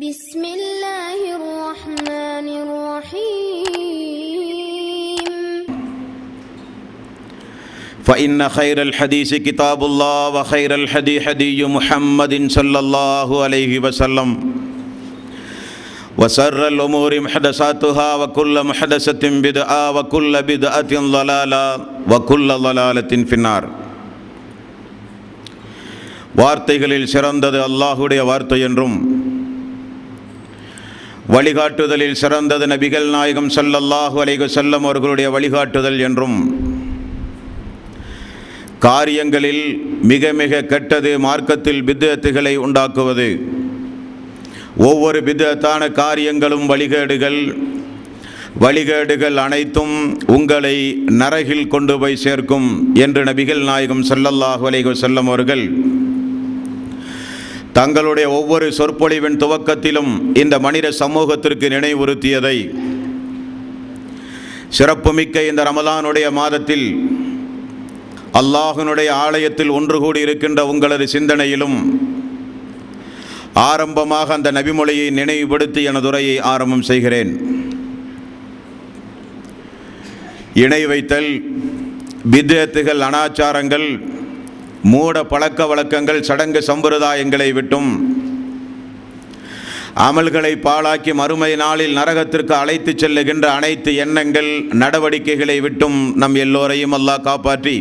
بسم الله الرحمن الرحيم فإن خير الحديث كتاب الله وخير الهدي هدي محمد صلى الله عليه وسلم وشر الأمور محدثاتها وكل محدثة بدعة وكل بدعة ضلالة وكل ضلالة في النار. வார்த்தைகளில் சிறந்தது அல்லாஹ்வுடைய வார்த்தை என்றும் வழிகாட்டுதலில் சிறந்தது நபிகள் நாயகம் ஸல்லல்லாஹு அலைஹி வஸல்லம் அவர்களுடைய வழிகாட்டுதல் என்றும் காரியங்களில் மிக மிக கெட்டது மார்க்கத்தில் பித்அத்துகளை உண்டாக்குவது, ஒவ்வொரு பித்அத்தான காரியங்களும் வழிகேடுகள் அனைத்தும் உங்களை நரகில் கொண்டு போய் சேர்க்கும் என்று நபிகள் நாயகம் ஸல்லல்லாஹு அலைஹி வஸல்லம் அவர்கள் தங்களுடைய ஒவ்வொரு சொற்பொழிவின் துவக்கத்திலும் இந்த மனித சமூகத்திற்கு நினைவுறுத்தியதை சிறப்புமிக்க இந்த ரமலானுடைய மாதத்தில் அல்லாஹ்வினுடைய ஆலயத்தில் ஒன்று கூடி இருக்கின்ற உங்களது சிந்தனையிலும் ஆரம்பமாக அந்த நபிமொழியை நினைவுபடுத்தி எனது உரையை ஆரம்பம் செய்கிறேன். இணை வைத்தல், பித்அத்துகள், அனாச்சாரங்கள், மூட பழக்க வழக்கங்கள், சடங்கு சம்பிரதாயங்களை விட்டும் அமல்களை பாழாக்கி மறுமை நாளில் நரகத்திற்கு அழைத்து செல்லுகின்ற அனைத்து எண்ணங்கள், நடவடிக்கைகளை விட்டும் நம் எல்லோரையும் அல்லாஹ் காப்பாற்றி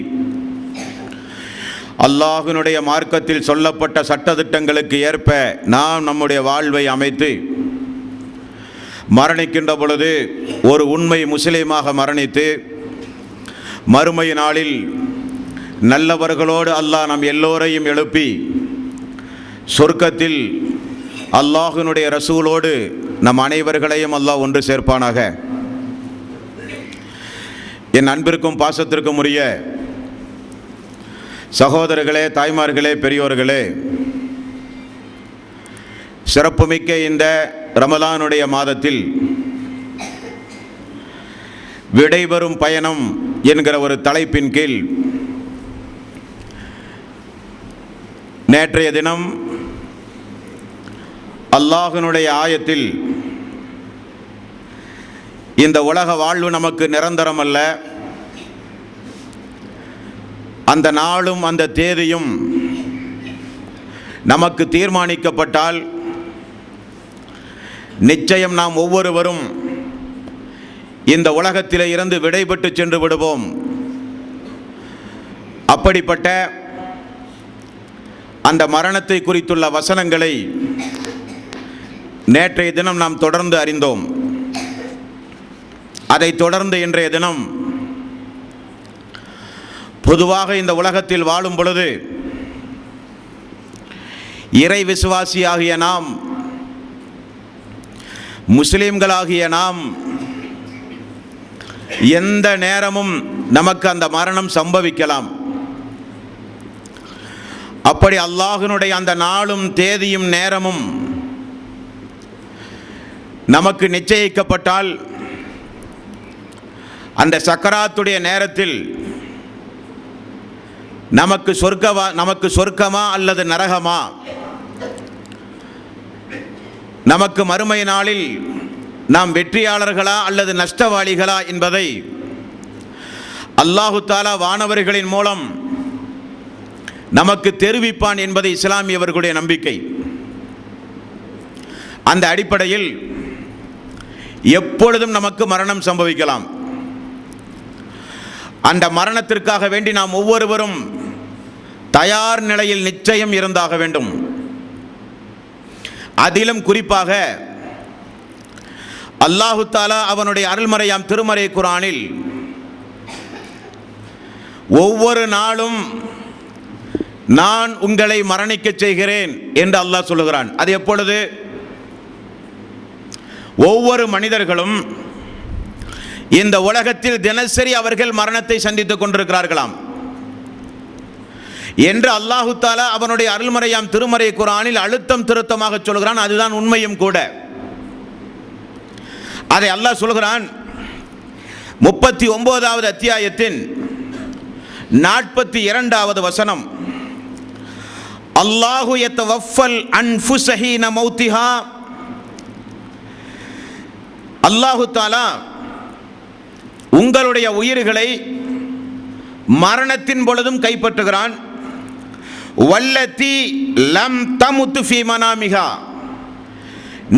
அல்லாஹ்வினுடைய மார்க்கத்தில் சொல்லப்பட்ட சட்டதிட்டங்களுக்கு ஏற்ப நாம் நம்முடைய வாழ்வை அமைத்து மரணிக்கின்ற பொழுது ஒரு உண்மை முஸ்லீமாக மரணித்து மறுமை நாளில் நல்லவர்களோடு அல்லாஹ் நம் எல்லோரையும் எழுப்பி சொர்க்கத்தில் அல்லாஹ்வினுடைய ரசூலோடு நம் அனைவர்களையும் அல்லாஹ் ஒன்று சேர்ப்பானாக. என் அன்பிற்கும் பாசத்திற்கும் உரிய சகோதரர்களே, தாய்மார்களே, பெரியோர்களே, சிறப்புமிக்க இந்த ரமலானுடைய மாதத்தில் விடைபெறும் பயணம் என்கிற ஒரு தலைப்பின் கீழ் நேற்றைய தினம் அல்லாஹ்வினுடைய ஆயத்தில் இந்த உலக வாழ்வு நமக்கு நிரந்தரம் அல்ல, அந்த நாளும் அந்த தேதியும் நமக்கு தீர்மானிக்கப்பட்டால் நிச்சயம் நாம் ஒவ்வொருவரும் இந்த உலகத்திலே இருந்து விடைபெற்று சென்று விடுவோம். அப்படிப்பட்ட அந்த மரணத்தை குறித்துள்ள வசனங்களை நேற்றைய தினம் நாம் தொடர்ந்து அறிந்தோம். அதைத் தொடர்ந்து இன்றைய தினம் பொதுவாக இந்த உலகத்தில் வாழும் பொழுது இறை விசுவாசியாகிய நாம், முஸ்லிம்களாகிய நாம் எந்த நேரமும் நமக்கு அந்த மரணம் சம்பவிக்கலாம். அப்படி அல்லாஹ்வினுடைய அந்த நாளும் தேதியும் நேரமும் நமக்கு நிச்சயிக்கப்பட்டால் அந்த சக்கராத்துடைய நேரத்தில் நமக்கு சொர்க்கமா அல்லது நரகமா, நமக்கு மறுமை நாளில் நாம் வெற்றியாளர்களா அல்லது நஷ்டவாளிகளா என்பதை அல்லாஹு தஆலா வானவர்களின் மூலம் நமக்கு தெரிவிப்பான் என்பது இஸ்லாமியவர்களுடைய நம்பிக்கை. அந்த அடிப்படையில் எப்பொழுதும் நமக்கு மரணம் சம்பவிக்கலாம். அந்த மரணத்திற்காக வேண்டி நாம் ஒவ்வொருவரும் தயார் நிலையில் நிச்சயம் இருந்தாக வேண்டும். அதிலும் குறிப்பாக அல்லாஹு தஆலா அவனுடைய அருள்மறையாம் திருமறை குர்ஆனில் ஒவ்வொரு நாளும் நான் உங்களை மரணிக்க செய்கிறேன் என்று அல்லாஹ் சொல்லுகிறான். அது எப்பொழுது? ஒவ்வொரு மனிதர்களும் இந்த உலகத்தில் தினசரி அவர்கள் மரணத்தை சந்தித்துக் கொண்டிருக்கிறார்களாம் என்று அல்லாஹு தஆலா அவனுடைய அருள்மறையாம் திருமறை குர்ஆனில் அழுத்தம் திருத்தமாக சொல்கிறான். அதுதான் உண்மையும் கூட. அதை அல்லாஹ் சொல்கிறான் 39வது அத்தியாயத்தின் 42வது வசனம். அல்லாஹு யத்தவஃபல் அன்ஃபுஸ ஹீன மௌத்திஹா அல்லாஹு தஆலா உங்களுடைய உயிர்களை மரணத்தின் பொழுதும் கைப்பற்றுகிறான். வல்லதி லம் தமுத்து ஃபீ மனாமிஹா,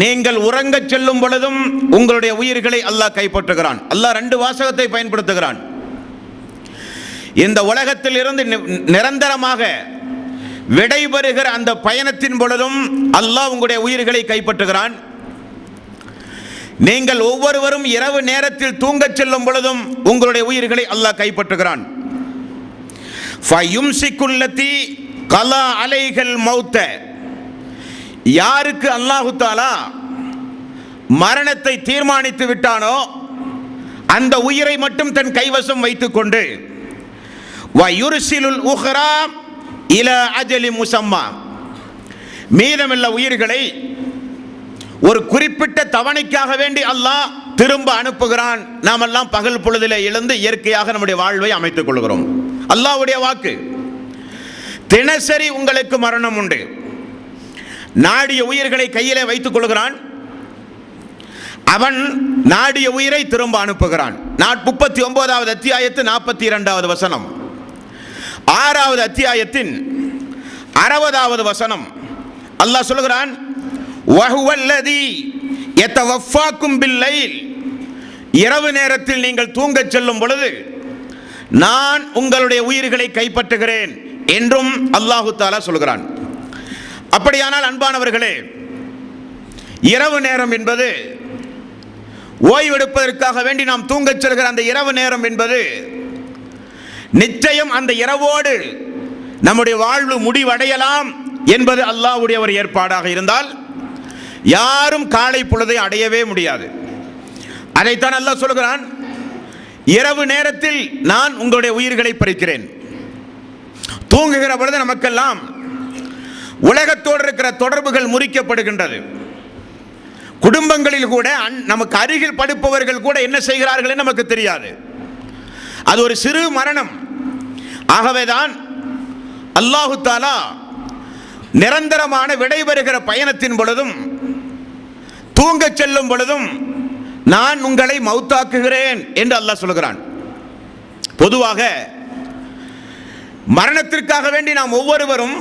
நீங்கள் உறங்கச் செல்லும் பொழுதும் உங்களுடைய உயிர்களை அல்லாஹ் கைப்பற்றுகிறான். அல்லாஹ் ரெண்டு வாசகத்தை பயன்படுத்துகிறான். இந்த உலகத்தில் இருந்து நிரந்தரமாக விடைபெறுகிற அந்த பயணத்தின் பொழுதும் அல்லாஹ் உங்களுடைய உயிர்களை கைப்பற்றுகிறான். நீங்கள் ஒவ்வொருவரும் இரவு நேரத்தில் தூங்கச் செல்லும் பொழுதும் உங்களுடைய உயிர்களை அல்லாஹ் கைப்பற்றுகிறான். ஃபயும்சிகுல்லதி கலா அலைஹல் மௌத்த, யாருக்கு அல்லாஹு தஆலா மரணத்தை தீர்மானித்து விட்டானோ அந்த உயிரை மட்டும் தன் கைவசம் வைத்துக்கொண்டு வயுர்சிலுல் உஹ்ரா இலா அஜலி முஸம்மா, மீதமுள்ள உயிர்களை ஒரு குறிப்பிட்ட தவணைக்காக வேண்டி அல்லாஹ் திரும்ப அனுப்புகிறான். நாம் எல்லாம் பகல் பொழுதிலே எழுந்து இயற்கையாக நம்முடைய வாழ்வை அமைத்துக் கொள்கிறோம். அல்லாஹ்வுடைய வாக்கு. தினசரி உங்களுக்கு மரணம் உண்டு. நாடிய உயிர்களை கையிலே வைத்துக் கொள்கிறான். அவன் நாடிய உயிரை திரும்ப அனுப்புகிறான். 39வது அத்தியாயத்து 42வது வசனம், 6வது அத்தியாயத்தின் 60வது வசனம். அல்லாஹ் சொல்கிறான், வஹுவல்லதி யதவஃபாக்கும் பில்லைல், இரவு நேரத்தில் நீங்கள் தூங்கச் செல்லும் பொழுது நான் உங்களுடைய உயிர்களை கைப்பற்றுகிறேன் என்றும் அல்லாஹு தஆலா சொல்கிறான். அப்படியானால் அன்பானவர்களே, இரவு நேரம் என்பது ஓய்வெடுப்பதற்காக வேண்டி நாம் தூங்கச் செல்கிற அந்த இரவு நேரம் என்பது நிச்சயம் அந்த இரவோடு நம்முடைய வாழ்வு முடிவடையலாம் என்பது அல்லாஹ்வுடைய ஒரு ஏற்பாடாக இருந்தால் யாரும் காலை பொழுதை அடையவே முடியாது. அதைத்தான் அல்லாஹ் சொல்கிறான், இரவு நேரத்தில் நான் உங்களுடைய உயிர்களை பறிக்கிறேன். தூங்குகிற பொழுது நமக்கெல்லாம் உலகத்தோடு இருக்கிற தொடர்புகள் முறிக்கப்படுகின்றது. குடும்பங்களில் கூட நமக்கு அருகில் படுப்பவர்கள் கூட என்ன செய்கிறார்கள் என்று நமக்கு தெரியாது. அது ஒரு சிறு மரணம். ஆகவேதான் அல்லாஹு தஆலா நிரந்தரமான விடைபெறுகிற பயணத்தின் பொழுதும் தூங்கச் செல்லும் பொழுதும் நான் உங்களை மௌத்தாக்குகிறேன் என்று அல்லாஹ் சொல்கிறான். பொதுவாக மரணத்திற்காக வேண்டி நாம் ஒவ்வொருவரும்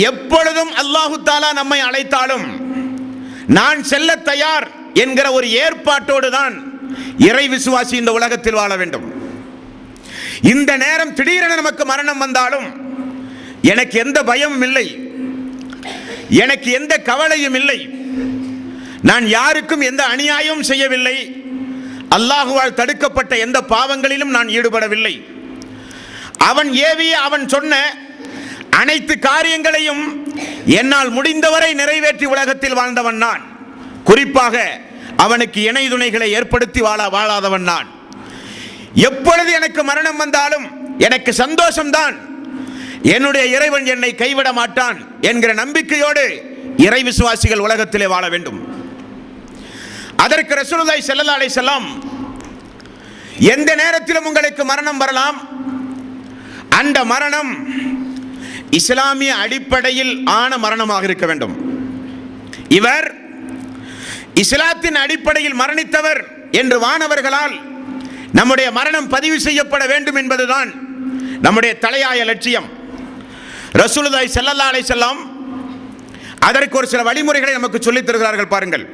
எப்பொழுதும் அல்லாஹு தஆலா நம்மை அழைத்தாலும் நான் செல்ல தயார் என்கிற ஒரு ஏற்பாட்டோடு தான் இறை விசுவாசி இந்த உலகத்தில் வாழ வேண்டும். இந்த நேரம் திடீரென நமக்கு மரணம் வந்தாலும் எனக்கு எந்த பயமும் இல்லை, எனக்கு எந்த கவலையும் இல்லை, நான் யாருக்கும் எந்த அநியாயமும் செய்யவில்லை, அல்லாஹுவால் தடுக்கப்பட்ட எந்த பாவங்களிலும் நான் ஈடுபடவில்லை, அவன் ஏவிய அவன் சொன்ன அனைத்து காரியங்களையும் என்னால் முடிந்தவரை நிறைவேற்றி உலகத்தில் வாழ்ந்தவன் நான். குறிப்பாக அவனுக்கு இணை துணைகளை ஏற்படுத்தி வாழாதவன் நான். எப்பொழுது எனக்கு மரணம் வந்தாலும் எனக்கு சந்தோஷம்தான், என்னுடைய இறைவன் என்னை கைவிட மாட்டான் என்கிற நம்பிக்கையோடு இறை விசுவாசிகள் உலகத்திலே வாழ வேண்டும். அதற்கு ரசூலுல்லாஹி ஸல்லல்லாஹு அலைஹி வஸல்லம், எந்த நேரத்திலும் உங்களுக்கு மரணம் வரலாம், அந்த மரணம் இஸ்லாமிய அடிப்படையில் ஆன மரணமாக இருக்க வேண்டும். இவர் இஸ்லாத்தின் அடிப்படையில் மரணித்தவர் என்று வானவர்களால் நம்முடைய மரணம் பதிவு செய்யப்பட வேண்டும் என்பதுதான் நம்முடைய தலையாய லட்சியம். ரசூலுல்லாஹி ஸல்லல்லாஹு அலைஹி வஸல்லம் அதற்கு ஒரு சில வழிமுறைகளை நமக்கு சொல்லித் தருகிறார்கள். பாருங்கள்,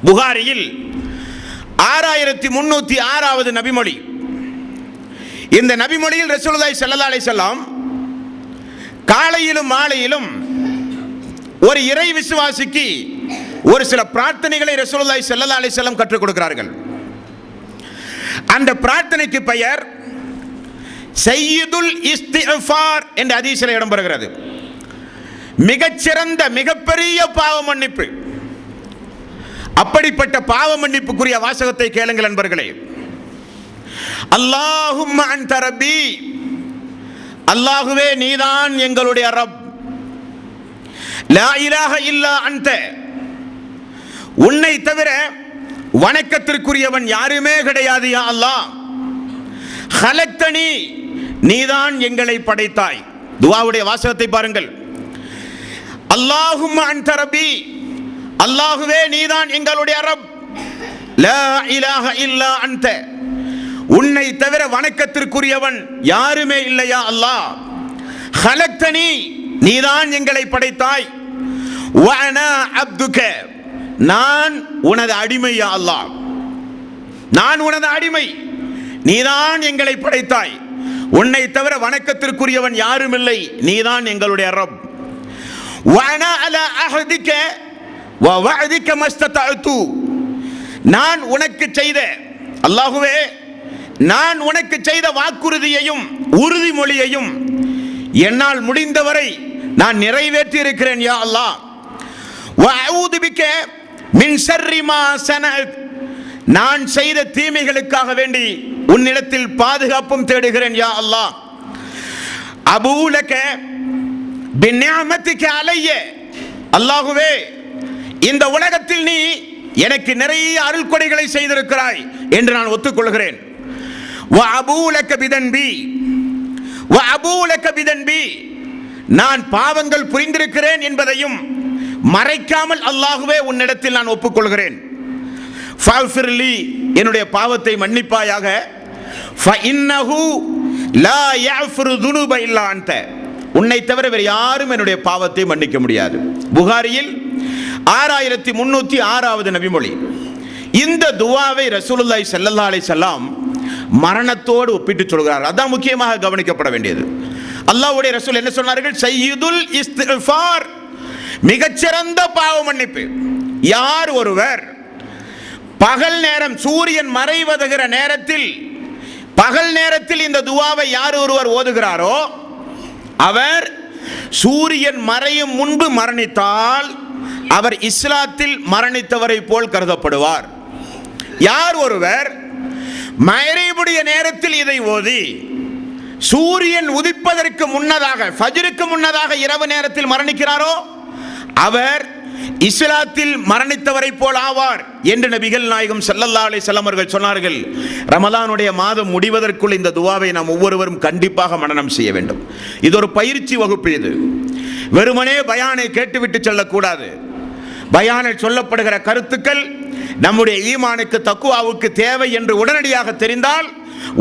புகாரியில் 6306வது நபிமொழி. இந்த நபிமொழியில் ரசூலுல்லாஹி ஸல்லல்லாஹு அலைஹி வஸல்லம் காலையிலும் மாலையிலும் ஒரு இறை விசுவாசிக்கு ஒரு சில பிரார்த்தனைகளை ரசூலுல்லாஹி ஸல்லல்லாஹு அலைஹி வஸல்லம் கற்றுக் கொடுக்கிறார்கள். அந்த பிரார்த்தனைக்கு பெயர் சய்யிதுல் இஸ்திஃபார் என்ற ஹதீஸில் இடம்பெறுகிறது. மிகச்சிறந்த மிகப்பெரிய பாவ மன்னிப்பு. அப்படிப்பட்ட பாவ மன்னிப்புக்குரிய வாசகத்தை கேளுங்கள் அன்பர்களே. அல்லாஹும்ம அன்த ரப்பி, அல்லாஹுவே நீதான் எங்களுடைய ரப். லா இலாஹ இல்லா அன்த, உன்னை தவிர வணக்கத்திற்குரியவன் யாருமே கிடையாது யா அல்லாஹ். ஹலக்தனி, நீதான் எங்களை படைத்தாய். துஆவுடைய வாசகத்தை பாருங்கள். அல்லாஹும்ம அன்த ரப்பி, அல்லாஹுவே நீதான் எங்களுடைய ரப். லா இலாஹ இல்லா அன்த, உன்னை தவிர வணக்கத்திற்குரியவன் யாருமே இல்லையா அல்லாஹ். ஹலக்தனி, நீதான் எங்களை படைத்தாய். வ அனா அப்துக, நான் உனது அடிமை யா அல்லாஹ், நான் உனது அடிமை, நீதான் எங்களை படைத்தாய். உன்னை தவிர வணக்கத்திற்குரியவன் யாரும் இல்லை, நீதான் எங்களுடைய ரப். வ அனா அலா அஹதிக வ வஅதிக மஸ்ததஅது, நான் உனக்கு செய்த, அல்லாஹுவே நான் உனக்கு செய்த வாக்குறுதியையும் உறுதிமொழியையும் என்னால் முடிந்தவரை நான் நிறைவேற்றி இருக்கிறேன் யா அல்லாஹ். வ அஊது பிக மின் ஷர்ரி மா ஸனஅத், நான் செய்த தீமைகளுக்காக வேண்டி உன்னிடத்தில் பாதுகாப்பும் தேடுகிறேன் யா அல்லாஹ். அபூலக பின்னிஅமதிக அலைய, அல்லாஹுவே இந்த உலகத்தில் நீ எனக்கு நிறைய அருள் கொடைகளை செய்திருக்கிறாய் என்று நான் ஒத்துக்கொள்கிறேன். வ அபூலக பிதன்பி, வ அபூலக பிதன்பி, நான் பாவங்கள் புரிந்திருக்கிறேன் என்பதையும் மறைக்காமல் அல்லாஹுவே உன்னிடத்தில் நான் ஒப்புக்கொள்கிறேன். ஃபஃபிர்லி, என்னுடைய பாவத்தை மன்னிப்பாயாக. ஃபஇன்னஹு லா யஃபிரு துனூப இல்லா அன்த, உன்னை தவிர வேறு யாரும் என்னுடைய பாவத்தை மன்னிக்க முடியாது. புகாரியில் 6306வது நபிமொழி. இந்த துஆவை ரசூலுல்லாஹி ஸல்லல்லாஹு அலைஹி வஸல்லம் மரணத்தோடு ஒப்பிட்டு சொல்கிறார். அதான் முக்கியமாக கவனிக்கப்பட வேண்டியது. அல்லாஹ்வுடைய ரசூல் என்ன சொன்னார்கள்? சய்யிதுல் இஸ்திக்ஃபார், மிகச்சிறந்த பாவ மன்னிப்பு. யார் ஒருவர் பகல் நேரம், சூரியன் மறைவதுகிற நேரத்தில், பகல் நேரத்தில் இந்த துஆவை யார் ஒருவர் ஓதுகிறாரோ அவர் சூரியன் மறையும் முன்பு மரணித்தால் அவர் இஸ்லாத்தில் மரணித்தவரை போல் கருதப்படுவார். யார் ஒருவர் மக்ரிபுடைய நேரத்தில் இதை ஓதி சூரியன் உதிப்பதற்கு முன்னதாக, ஃபஜ்ருக்கு முன்னதாக இரவு நேரத்தில் மரணிக்கிறாரோ அவர் இஸ்லாத்தில் மரணித்தவரை போல் ஆவார் என்று நபிகள் நாயகம் ஸல்லல்லாஹு அலைஹி வஸல்லம் அவர்கள் சொன்னார்கள். ரமலானுடைய மாதம் முடிவதற்குள் இந்த துஆவை நாம் ஒவ்வொருவரும் கண்டிப்பாக மனனம் செய்ய வேண்டும். இது ஒரு பயிற்சி வகுப்பு. இது வெறுமனே பயானை கேட்டுவிட்டு செல்லக்கூடாது. பயானில் சொல்லப்படுகிற கருத்துக்கள் நம்முடைய ஈமானுக்கு, தக்குவாவுக்கு தேவை என்று உடனடியாக தெரிந்தால்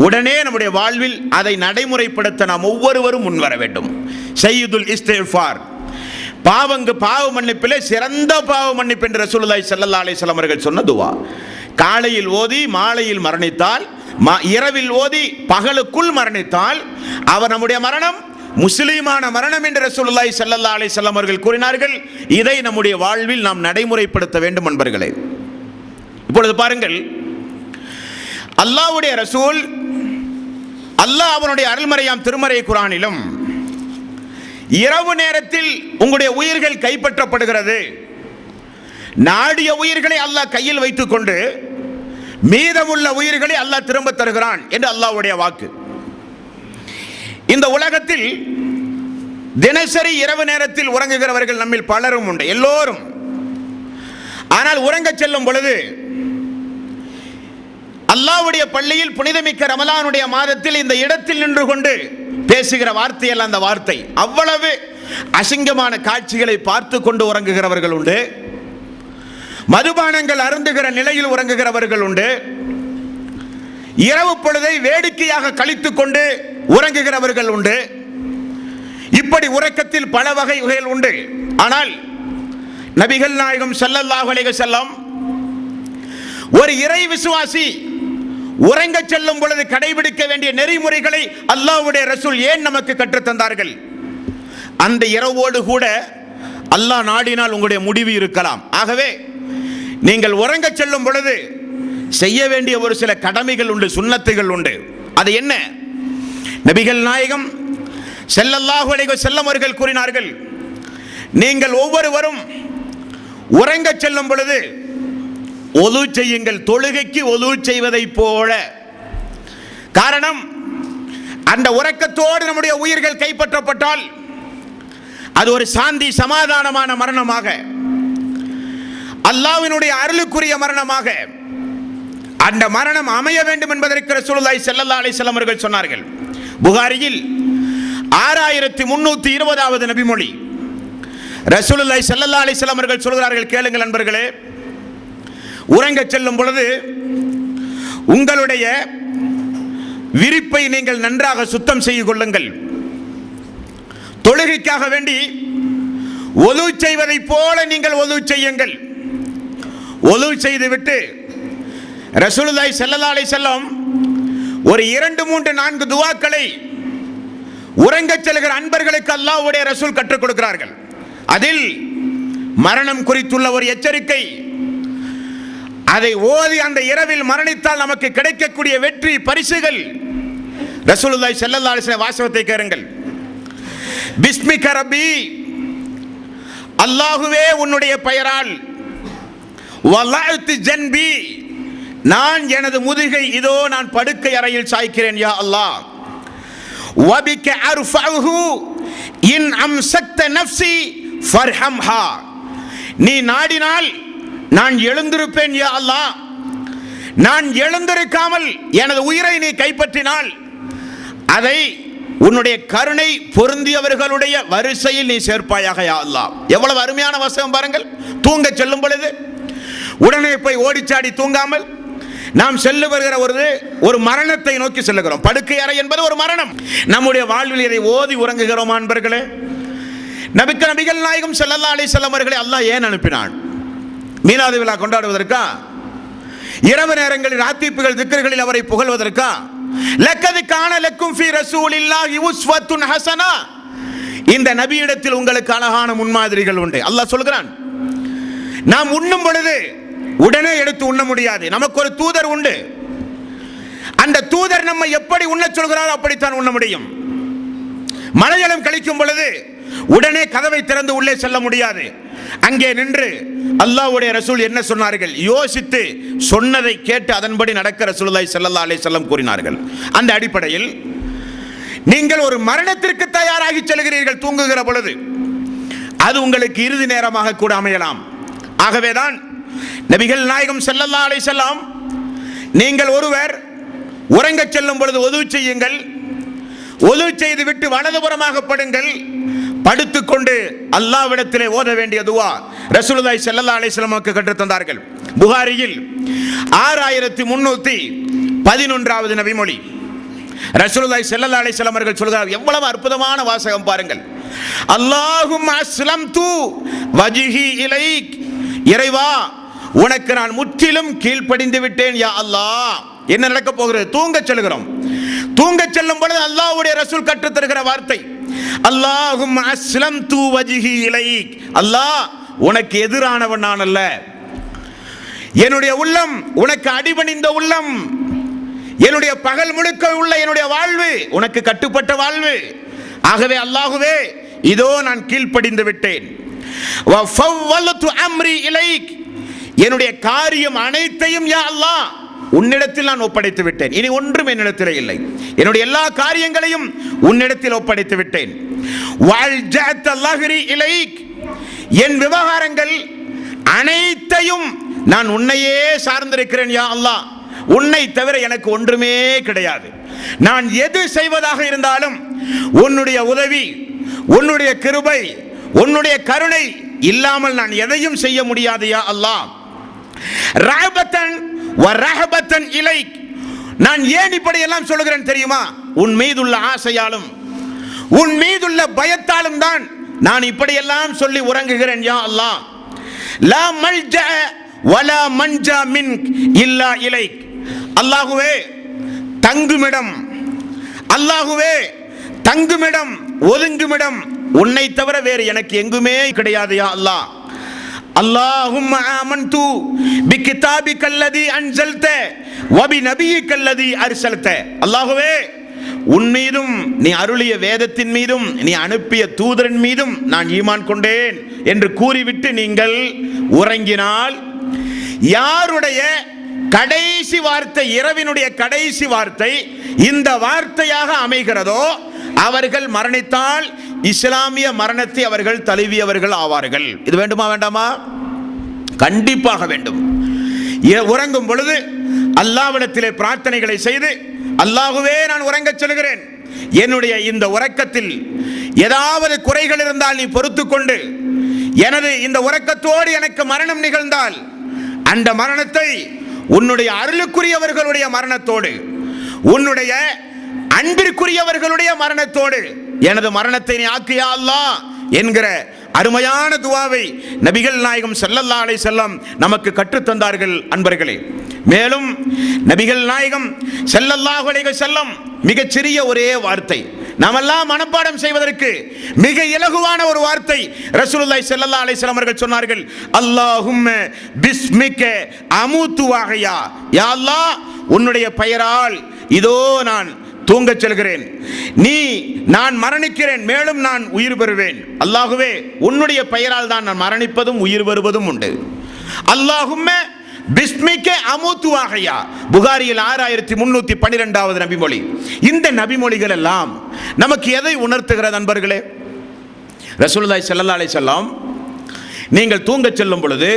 உடனே நம்முடைய வாழ்வில் அதை நடைமுறைப்படுத்த நாம் ஒவ்வொருவரும் முன்வர வேண்டும். சய்யிதுல் இஸ்திக்ஃபார், பாவ மன்னிப்பிலே சிறந்த பாவ மன்னிப்பு என்று ரசூலுல்லாஹி ஸல்லல்லாஹு அலைஹி வஸல்லம் அவர்கள் சொன்ன துஆ. காலையில் ஓதி மாலையில் மரணித்தால், இரவில் ஓதி பகலுக்குள் மரணித்தால் அவர் நம்முடைய மரணம் முஸ்லிமான மரணம் என்று ரசூலுல்லாஹி ஸல்லல்லாஹு அலைஹி வஸல்லம் அவர்கள் கூறினார்கள். இதை நம்முடைய வாழ்வில் நாம் நடைமுறைப்படுத்த வேண்டும் நண்பர்களே. இப்பொழுது பாருங்கள், அல்லாஹ்வுடைய ரசூல், அல்லாஹ் அவனுடைய அருள்மறையாம் திருமறை குர்ஆனிலும் இரவு நேரத்தில் உங்களுடைய உயிர்கள் கைப்பற்றப்படுகிறது, நாடிய உயிர்களை அல்லாஹ் கையில் வைத்துக் கொண்டு மீதமுள்ள உயிர்களை அல்லாஹ் திரும்ப தருகிறான் என்று அல்லாஹ்வுடைய வாக்கு. இந்த உலகத்தில் தினசரி இரவு நேரத்தில் உறங்குகிறவர்கள் நம்மில் பலரும் உண்டு, எல்லோரும். ஆனால் உறங்கச் செல்லும் பொழுது அல்லாஹ்வுடைய பள்ளியில் புனிதமிக்க ரமலானுடைய மாதத்தில் இந்த இடத்தில் நின்று கொண்டு பேசுகிற வார்த்தையல்ல அந்த வார்த்தை. அவ்வளவு அசிங்கமான காட்சிகளை பார்த்து கொண்டு உறங்குகிறவர்கள் உண்டு. மதுபானங்கள் அருந்துகிற நிலையில் உறங்குகிறவர்கள் உண்டு. இரவு பொழுதை வேடிக்கையாக கழித்துக் கொண்டு உறங்குகிறவர்கள் உண்டு. இப்படி உறக்கத்தில் பல வகைகள் உண்டு. ஆனால் நபிகள் நாயகம் ஸல்லல்லாஹு அலைஹி வஸல்லம் ஒரு இறை விசுவாசி உறங்க செல்லும் பொழுது கடைபிடிக்க வேண்டிய நெறிமுறைகளை அல்லாஹ்வுடைய ரசூல் ஏன் நமக்கு கற்றுத் தந்தார்கள்? அந்த இரவோடு கூட அல்லாஹ் நாடினால் உங்களுடைய முடிவு இருக்கலாம். ஆகவே நீங்கள் உறங்க செல்லும் பொழுது செய்ய வேண்டிய ஒரு சில கடமைகள் உண்டு, சுன்னத்துகள் உண்டு. அது என்ன? நபிகள் நாயகம் ஸல்லல்லாஹு அலைஹி வஸல்லம் அவர்கள் கூறினார்கள், நீங்கள் ஒவ்வொருவரும் உறங்க செல்லும் பொழுது ஒது செய்யுங்கள், தொழுகைக்கு ஒது செய்வதை போல. காரணம், அந்த உறக்கத்தோடு நம்முடைய உயிர்கள் கைப்பற்றப்பட்டால் அது ஒரு சாந்தி சமாதானமான மரணமாக, அல்லாஹ்வினுடைய அருளுக்குரிய மரணமாக அந்த மரணம் அமைய வேண்டும் என்பதற்கு ரசூலுல்லாஹி ஸல்லல்லாஹு அலைஹி வஸல்லம் அவர்கள் சொன்னார்கள். புகாரியில் 6320வது நபிமொழி. ரசூலுல்லாஹி ஸல்லல்லாஹு அலைஹி வஸல்லம் அவர்கள் சொல்கிறார்கள், கேளுங்கள் நண்பர்களே, உறங்கச் செல்லும் பொழுது உங்களுடைய விரிப்பை நீங்கள் நன்றாக சுத்தம் செய்து கொள்ளுங்கள். தொழுகைக்காக வேண்டி ஒது செய்வதை போல நீங்கள் ஒது செய்யுங்கள். ஒது செய்துவிட்டு ரசூலுல்லாஹி ஸல்லல்லாஹு அலைஹி வஸல்லம் ஒரு 2, 3, 4 துஆக்களை உறங்கச் செல்கிற அன்பர்களுக்கு அல்லாஹ்வுடைய ரசூல் கற்றுக் கொடுக்கிறார்கள். அதில் மரணம் குறித்துள்ள ஒரு எச்சரிக்கை, அதை ஓதி அந்த இரவில் மரணித்தால் நமக்கு கிடைக்கக்கூடிய வெற்றி பரிசுகள். ரசூலுல்லாஹி ஸல்லல்லாஹு அலைஹி வஸல்லம் வாசகத்தை கேளுங்கள். பிஸ்மிக ரப்பி, அல்லாஹுவே உன்னுடைய பெயரால், வலஅத்து ஜன்பி, நான் எனது முதுகை இதோ நான் படுக்கை அறையில் சாய்க்கிறேன் யா அல்லாஹ். வபிக அர்ஃபஉஹு இன் அம்சக்த நஃப்ஸி ஃபர்ஹம்ஹா, நீ நாடினால் நான் எழுந்திருப்பேன் யா அல்லாஹ். நான் எழுந்திருக்காமல் எனது உயிரை நீ கைப்பற்றினால் அதை உன்னுடைய கருணை பொருந்தியவர்களுடைய வரிசையில் நீ சேர்ப்பாயாக யா அல்லாஹ். எவ்வளவு அருமையான வசனம் பாருங்கள். தூங்க செல்லும் பொழுது உடனே போய் ஓடிச்சாடி தூங்காமல் நாம் செல்லு வருகிற ஒரு மரணத்தை நோக்கி செல்லுகிறோம். படுக்கை அறை என்பது ஒரு மரணம். நம்முடைய வாழ்வில் இதை ஓதி உறங்குகிறோம் அன்பர்களே. நபிகள் நாயகம் ஸல்லல்லாஹு அலைஹி வஸல்லம் அவர்களை அல்லாஹ் ஏன் அனுப்பினான்? மீலாது விழா கொண்டாடுவதற்கா? இரவு நேரங்களில் ராத்தீப்புகள் திக்ர்களில் அவரை புகழ்வதற்கா? லக்கத் கான லக்கும் ஃபீ ரசூலில்லாஹி உஸ்வத்துன் ஹஸனா, இந்த நபியிடத்தில் உங்களுக்கு அழகான முன்மாதிரிகள் உண்டு. அல்லாஹ் சொல்கிறான். நாம் உண்ணும் பொழுது உடனே எடுத்து உண்ண முடியாது. நமக்கு ஒரு தூதர் உண்டு. அந்த தூதர் நம்மை எப்படி உண்ண சொல்கிறாரோ அப்படித்தான் உண்ண முடியும். மலையளம் கழிக்கும் பொழுது உடனே கதவை திறந்து உள்ளே செல்ல முடியாது. அங்கே நின்று அல்லாஹ்வுடைய ரசூல் என்ன சொன்னார்கள் யோசித்து சொன்னதை கேட்டு அதன்படி நடக்க ரசூலுல்லாஹி ஸல்லல்லாஹு அலைஹி வஸல்லம் கூறினார்கள். அந்த அடிப்படையில் நீங்கள் ஒரு மரணத்திற்கு தயாராகி செல்கிறீர்கள் தூங்குகிற பொழுது, அது உங்களுக்கு இறுதி நேரமாக கூட அமையலாம். ஆகவேதான் நபிகள் நாயகம் ஸல்லல்லாஹு அலைஹி வஸல்லம், நீங்கள் ஒருவர் உறங்கச் செல்லும் பொழுது ஒது செய்யுங்கள், ஒது செய்து விட்டு வலதுபுறமாக படுங்கள், படுத்துக்கொண்டு அல்லாஹ்விடத்திலே ஓத வேண்டிய துஆ ரசூலுல்லாஹி ஸல்லல்லாஹு அலைஹி வஸல்லம் கற்றுத் தந்தார்கள். புகாரியில் 6311வது நபிமொழி ரசூலுல்லாஹி ஸல்லல்லாஹு அலைஹி வஸல்லம் அவர்கள் சொல்கிறார். எவ்வளவு அற்புதமான வாசகம் பாருங்கள். அல்லாஹும்ம அஸ்லம்து வஜ்ஹி இலைக், இறைவா உனக்கு நான் முற்றிலும் கீழ்ப்படிந்து விட்டேன் யா அல்லாஹ். என்ன நடக்க போகிறது? தூங்கச் செல்கிறோம். தூங்கச் செல்லும் பொழுது அல்லாஹ்வுடைய ரசூல் கற்றுத் தருகிற வார்த்தை அல்லாஹும்ம அஸ்லம்து வஜ்ஹி இலைக், அல்லாஹ் உனக்கு எதிரானவன் நான் அல்ல, என்னுடைய உள்ளம் உனக்கு அடிபணிந்த உள்ளம், என்னுடைய பகல் முழுக்க உள்ள என்னுடைய வாழ்வு உனக்கு கட்டுப்பட்ட வாழ்வு. ஆகவே அல்லாஹுவே இதோ நான் கீழ்ப்படிந்து விட்டேன். வஃபவ்வலது அம்ரி இலைக், என்னுடைய காரியம் அனைத்தையும் யா அல்லாஹ் உன்னிடத்தில் நான் ஒப்படைத்து விட்டேன். இனி ஒன்றும் என்னிடத்தில் இல்லை. என்னுடைய எல்லா காரியங்களையும் உன்னிடத்தில் ஒப்படைத்து விட்டேன். வல்ஜஅத் லஹ்ரி இலைக், என் விவகாரங்கள் அனைத்தையும் நான் உன்னையே சார்ந்திருக்கிறேன் யா அல்லாஹ். உன்னை தவிர எனக்கு ஒன்றுமே கிடையாது. நான் எது செய்வதாக இருந்தாலும் உன்னுடைய உதவி, உன்னுடைய கிருபை, உன்னுடைய கருணை இல்லாமல் நான் எதையும் செய்ய முடியாது யா அல்லாஹ். ரஹபத்தன் வ ரஹபத்தன் இலைக், நான் ஏன் இப்படி எல்லாம் சொல்கிறேன் தெரியுமா? உன் மீதுள்ள ஆசையாலும் உன் மீதுள்ள பயத்தாலும் தான் நான் இப்படி எல்லாம் சொல்லி உறங்குகிறேன் யா அல்லாஹ். லா மல்ஜா வலா மன்ஜா மின்க் இல்லா இலைக், அல்லாஹுவே தங்குமிடம், அல்லாஹுவே தங்குமிடம் ஒதுங்குமிடம் உன்னை தவிர வேறு எனக்கு எங்குமே கிடையாது யா அல்லாஹ். அல்லாஹும்ம ஆமன்து பிகிதாபிகல்லதி அன்ஸல்த வபிநபியிகல்லதி அர்ஸல்த, அல்லாஹுவே உன் மீதும் நீ அருளிய வேதத்தின் மீதும் நீ அனுப்பிய தூதரின் மீதும் நான் ஈமான் கொண்டேன் என்று கூறிவிட்டு நீங்கள் உறங்கினால், யாருடைய கடைசி வார்த்தை, இரவினுடைய கடைசி வார்த்தை இந்த வார்த்தையாக அமைகிறதோ அவர்கள் மரணித்தால் இஸ்லாமிய மரணத்தை அவர்கள் தழுவியவர்கள் ஆவார்கள். இது வேண்டுமா வேண்டாமா? கண்டிப்பாக வேண்டும். உறங்கும் பொழுது அல்லாஹ்விடத்திலே பிரார்த்தனைகளை செய்து, அல்லாஹுவே நான் உறங்கச் செல்கிறேன், என்னுடைய இந்த உறக்கத்தில் ஏதாவது குறைகள் இருந்தால் நீ பொறுத்துக்கொண்டு, எனது இந்த உறக்கத்தோடு எனக்கு மரணம் நிகழ்ந்தால் அந்த மரணத்தை உன்னுடைய அருளுக்குரியவர்களுடைய மரணத்தோடு, உன்னுடைய அன்பிற்குரியவர்களுடைய மரணத்தோடு எனது மரணத்தை நீ ஆக்கியா அல்லாஹ் என்கிற அருமையான துவாவை நபிகள் நாயகம் ஸல்லல்லாஹு அலைஹி வஸல்லம் நமக்கு கற்றுத்தந்தார்கள் அன்பர்களே. மேலும் நபிகள் நாயகம் ஸல்லல்லாஹு அலைஹி வஸல்லம் மிகச் சிறிய ஒரே வார்த்தை, நாமெல்லாம் மனப்பாடம் செய்வதற்கு மிக இலகுவான ஒரு வார்த்தை ரசூலுல்லாஹி ஸல்லல்லாஹு அலைஹி வஸல்லம் அவர்கள் சொன்னார்கள், அல்லாஹும்ம பிஸ்மிக அமூது வஹயா. யா அல்லாஹ், உன்னுடைய பெயரால் இதோ நான் தூங்கச் செல்கிறேன், நான் மரணிக்கிறேன், மேலும் நான் உயிர் பெறுவேன். அல்லாஹுவே, உன்னுடைய பெயரால் தான் நான் மரணிப்பதும் உயிர் வருவதும் உண்டு. அல்லாஹும்ம பிஸ்மிக அமூது வஹயா. புகாரியில் 6312வது நபிமொழி. இந்த நபிமொழிகள் எல்லாம் நமக்கு எதை உணர்த்துகிறது அன்பர்களே? ரசூலுல்லாஹி ஸல்லல்லாஹு அலைஹி வஸல்லம் நீங்கள் தூங்கச் செல்லும் பொழுது,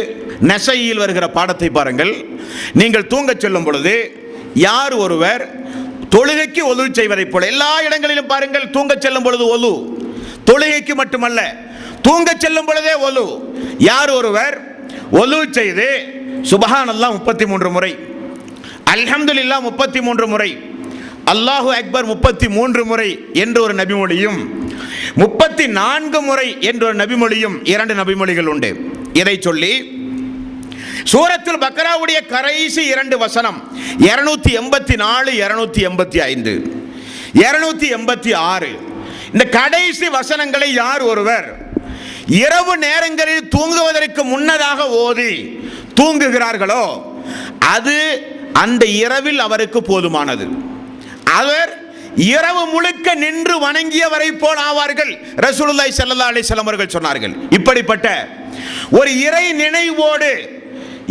நஸையில் வருகிற பாடத்தை பாருங்கள், நீங்கள் தூங்கச் செல்லும் பொழுது யார் ஒருவர் தொழுகைக்கு ஒது செய்வதை போல, எல்லா இடங்களிலும் பாருங்கள், தூங்கச் செல்லும் பொழுது ஒது, தொழுகைக்கு மட்டுமல்ல, தூங்கச் செல்லும் பொழுதே ஒது. யார் ஒருவர் ஒது செய்து சுப்ஹானல்லாஹ் 33 முறை, அல்ஹம்துலில்லாஹ் 33 முறை, அல்லாஹு அக்பர் 33 முறை என்ற ஒரு நபிமொழியும், 34 முறை என்ற ஒரு நபிமொழியும், 2 நபிமொழிகள் உண்டு. இதை சொல்லி சூரத்துல் பக்ராவுடைய கடைசி 2 வசனம் 284, 285, 286 இந்த கடைசி வசனங்களை யார் ஒருவர் இரவு நேரங்களில் தூங்குவதற்கு முன்னதாக ஓதி தூங்குகிறார்களோ அது அந்த இரவில் அவருக்கு போதுமானது. அவர் இரவு முழுக்க நின்று வணங்கியவரை போல் ஆவார்கள். ரசூலுல்லாஹி ஸல்லல்லாஹு அலைஹி வஸல்லம் அவர்கள் சொன்னார்கள். இப்படிப்பட்ட ஒரு இறை நினைவோடு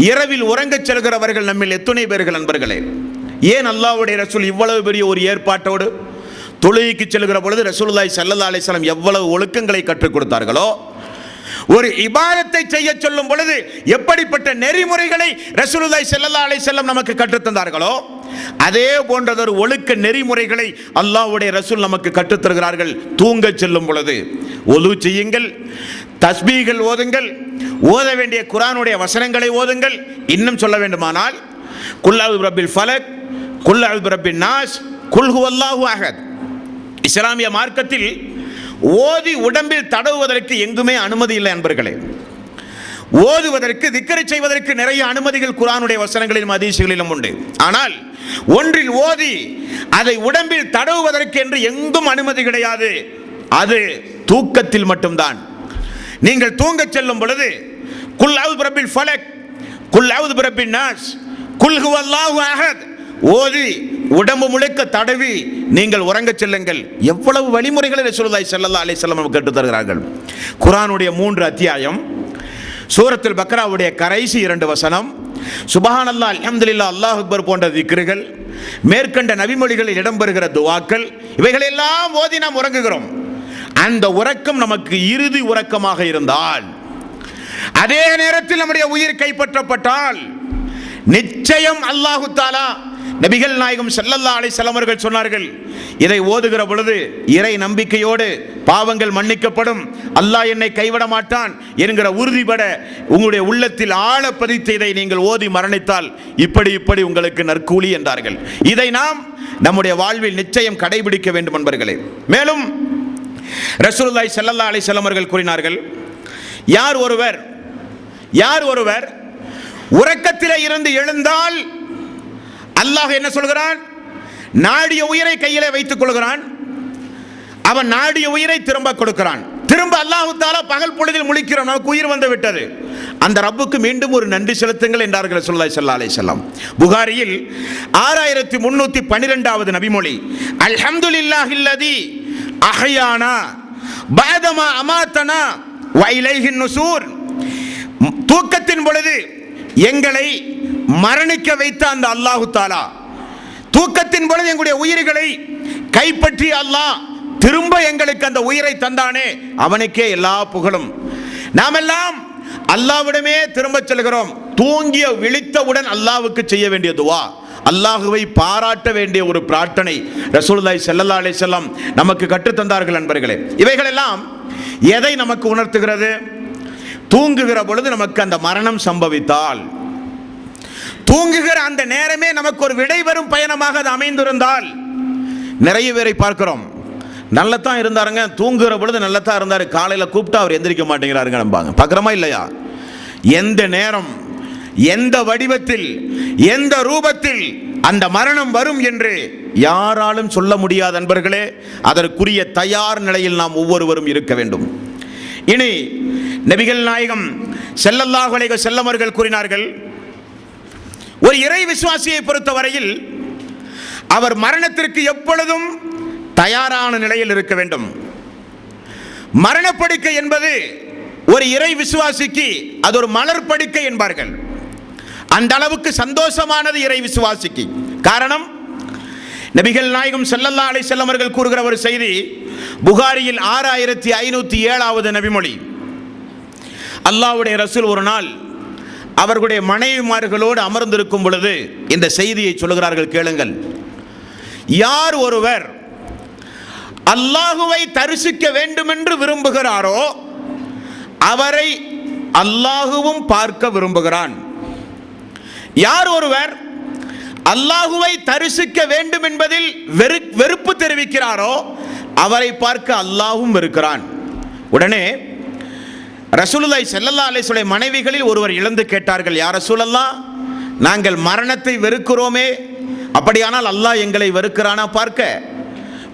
இரவில் உறங்கச் செல்கிறவர்கள் நம்மில் எத்தனை பேர்கள் அன்பர்களே? ஏன் அல்லாஹ்வுடைய ரசூல் இவ்வளவு பெரிய ஒரு ஏற்பாட்டோடு தொழுகைக்கு செல்கிற பொழுது ரசூலுல்லாஹி ஸல்லல்லாஹு அலைஹி வஸல்லம் எவ்வளவு ஒழுக்கங்களை கற்றுக் கொடுத்தார்களோ, ஒரு இபாதத்தை செய்ய சொல்லும் பொழுது எப்படிப்பட்ட நெறிமுறைகளை ரசூலுல்லாஹி ஸல்லல்லாஹு அலைஹி வஸல்லம் நமக்கு கற்றுத் தந்தார்களோ, அதே போன்றதொரு ஒழுக்க நெறிமுறைகளை அல்லாஹ்வுடைய ரசூல் நமக்கு கற்றுத் தருகிறார்கள். தூங்கச் செல்லும் பொழுது ஒது செய்யுங்கள், தஸ்பீகள் ஓதுங்கள், ஓத வேண்டிய குர்ஆனுடைய வசனங்களை ஓதுங்கள். இன்னும் சொல்ல வேண்டுமானால் குல் அஊது பிரப்பில் ஃபலக், குல் அஊது பிரப்பின் நாஸ், குல் ஹுவல்லாஹு அஹத். இஸ்லாமிய மார்க்கத்தில் ஓதி உடம்பில் தடவுவதற்கு எங்குமே அனுமதி இல்லை அன்பர்களே. ஓதுவதற்கு, திக்ரை செய்வதற்கு நிறைய அனுமதிகள் குர்ஆனுடைய வசனங்களிலும் ஹதீஸ்களிலும் உண்டு. ஆனால் ஒன்றில் ஓதி அதை உடம்பில் தடவுவதற்கு என்று எங்கும் அனுமதி கிடையாது. அது தூக்கத்தில் மட்டும்தான். நீங்கள் தூங்கச் செல்லும் பொழுது குல் அஊது பிரப்பில் ஃபலக், குல் அஊது பிரப்பின் நாஸ், குல் ஹுவல்லாஹு அஹத் ஓதி உடம்பு முழுக்க தடவி நீங்கள் உறங்கச் செல்லுங்கள். எவ்வளவு வழிமுறைகளை ரசூலுல்லாஹி ஸல்லல்லாஹு அலைஹி வஸல்லம் நமக்கு கற்றுத் தருகிறார்கள். குர்ஆனுடைய 3 அத்தியாயம், சூரத்துல் பக்ராவுடைய கடைசி 2 வசனம், சுப்ஹானல்லாஹ், அல்ஹம்துலில்லாஹ், அல்லாஹ் அக்பர் போன்ற திக்ருகள், மேற்கண்ட நபிமொழிகளில் இடம்பெறுகிற துஆக்கள், இவைகள் எல்லாம் ஓதி நாம் உறங்குகிறோம். அந்த உறக்கம் நமக்கு இறுதி உறக்கமாக இருந்தால், அதே நேரத்தில் நம்முடைய உயிர் கைப்பற்றப்பட்டால், நிச்சயம் அல்லாஹு தஆலா, நபிகள் நாயகம் ஸல்லல்லாஹு அலைஹி வஸல்லம் அவர்கள் சொன்னார்கள், இதை ஓதுகிற பொழுது இறை நம்பிக்கையோடு பாவங்கள் மன்னிக்கப்படும், அல்லாஹ் என்னை கைவிட மாட்டான் என்கிற உறுதிபட உங்களுடைய உள்ளத்தில் ஆழ பதித்த இதை நீங்கள் ஓதி மரணித்தால் இப்படி உங்களுக்கு நற்கூலி என்றார்கள். இதை நாம் நம்முடைய வாழ்வில் நிச்சயம் கடைபிடிக்க வேண்டும் என்பர்களே. மேலும் ரசூலுல்லாஹி ஸல்லல்லாஹு அலைஹி வஸல்லம் அவர்கள் கூறினார்கள், யார் ஒருவர் உறக்கத்திலே இருந்து எழுந்தால் அல்லாஹ் என்ன சொல்கிறான்? நாடிய உயிரை கையிலே வைத்துக் கொள்கிறான், அவன் நாடிய உயிரை திரும்ப கொடுக்கிறான். திரும்ப அல்லாஹ் தஆலா பகல் பொழுதில் முழிக்கிறோம், நமக்கு உயிர் வந்து விட்டது, அந்த ரப்புக்கு மீண்டும் ஒரு நன்றி செலுத்துங்கள் என்றார்கள் ரசூலுல்லாஹி ஸல்லல்லாஹு அலைஹி வஸல்லம். புகாரியில் 6312வது நபிமொழி, அல்ஹம்துலில்லாஹில்லதி அஹ்யானா பஅதமா அமாத்தனா வ இலைஹின் நுஷூர். தூக்கத்தின் பொழுது எங்களை மரணிக்க வைத்த அந்த அல்லாஹு தஆலா, தூக்கத்தின் பொழுது எங்களுடைய உயிர்களை கைப்பற்றி அல்லாஹ் திரும்ப எங்களுக்கு அந்த உயிரை தந்தானே, அவனுக்கே எல்லா புகழும். நாமெல்லாம் அல்லாஹ்விடமே திரும்ப செல்கிறோம். தூங்கிய விழித்தவுடன் அல்லாஹ்வுக்கு செய்ய வேண்டிய துவா, அல்லாஹுவை பாராட்ட வேண்டிய ஒரு பிரார்த்தனை ரசூலுல்லாஹி ஸல்லல்லாஹு அலைஹி வஸல்லம் நமக்கு கற்றுத்தந்தார்கள் நண்பர்களே. இவைகளெல்லாம் எதை நமக்கு உணர்த்துகிறது? தூங்குகிற பொழுது நமக்கு அந்த மரணம் சம்பவித்தால் தூங்குகிற அந்த நேரமே நமக்கு ஒரு விடைபெறும் பயணமாக அது அமைந்திருந்தால், நிறைய பேரை பார்க்கிறோம், நல்லத்தான் இருந்தாருங்க, தூங்குகிற பொழுது நல்லத்தான் இருந்தார், காலையில் கூப்பிட்டா அவர் எந்திரிக்க மாட்டேங்கிறாருங்க நம்பாங்க. பார்க்குறோமா இல்லையா? எந்த நேரம், எந்த வடிவத்தில், எந்த ரூபத்தில் அந்த மரணம் வரும் என்று யாராலும் சொல்ல முடியாத அன்பர்களே. அதற்குரிய தயார் நிலையில் நாம் ஒவ்வொருவரும் இருக்க வேண்டும். இனி நபிகள் நாயகம் ஸல்லல்லாஹு அலைஹி வஸல்லம் அவர்கள் கூறினார்கள், ஒரு இறை விசுவாசியை பொறுத்தவரையில் அவர் மரணத்திற்கு எப்பொழுதும் தயாரான நிலையில் இருக்க வேண்டும். மரணப்படுக்கை என்பது ஒரு இறை விசுவாசிக்கு அது ஒரு மலர் படுக்கை என்பார்கள். அந்த அளவுக்கு சந்தோஷமானது இறை விசுவாசிக்கு. காரணம், நபிகள் நாயகம் ஸல்லல்லாஹு அலைஹி வஸல்லம் அவர்கள் கூறுகிற ஒரு செய்தி, புகாரியில் 6507வது நபிமொழி. அல்லாஹ்வுடைய ரசூல் ஒரு நாள் அவர்களுடைய மனைவிமார்களோடு அமர்ந்திருக்கும் பொழுது இந்த செய்தியை சொல்லுகிறார்கள், கேளுங்கள். யார் ஒருவர் அல்லாஹுவை தரிசிக்க வேண்டும் என்று விரும்புகிறாரோ அவரை அல்லாஹுவும் பார்க்க விரும்புகிறான். யார் ஒருவர் அல்லாஹுவை தரிசிக்க வேண்டும் என்பதில் வெறுப்பு தெரிவிக்கிறாரோ அவரை பார்க்க அல்லாஹும் இருக்கிறான். உடனே ரசூலுல்லாஹி ஸல்லல்லாஹு அலைஹி வஸல்லம் மனைவிகளில் ஒருவர் இழந்து கேட்டார்கள், யா ரசூலல்லாஹ், நாங்கள் மரணத்தை வெறுக்கிறோமே, அப்படியானால் அல்லாஹ் எங்களை வெறுக்கிறானா பார்க்க?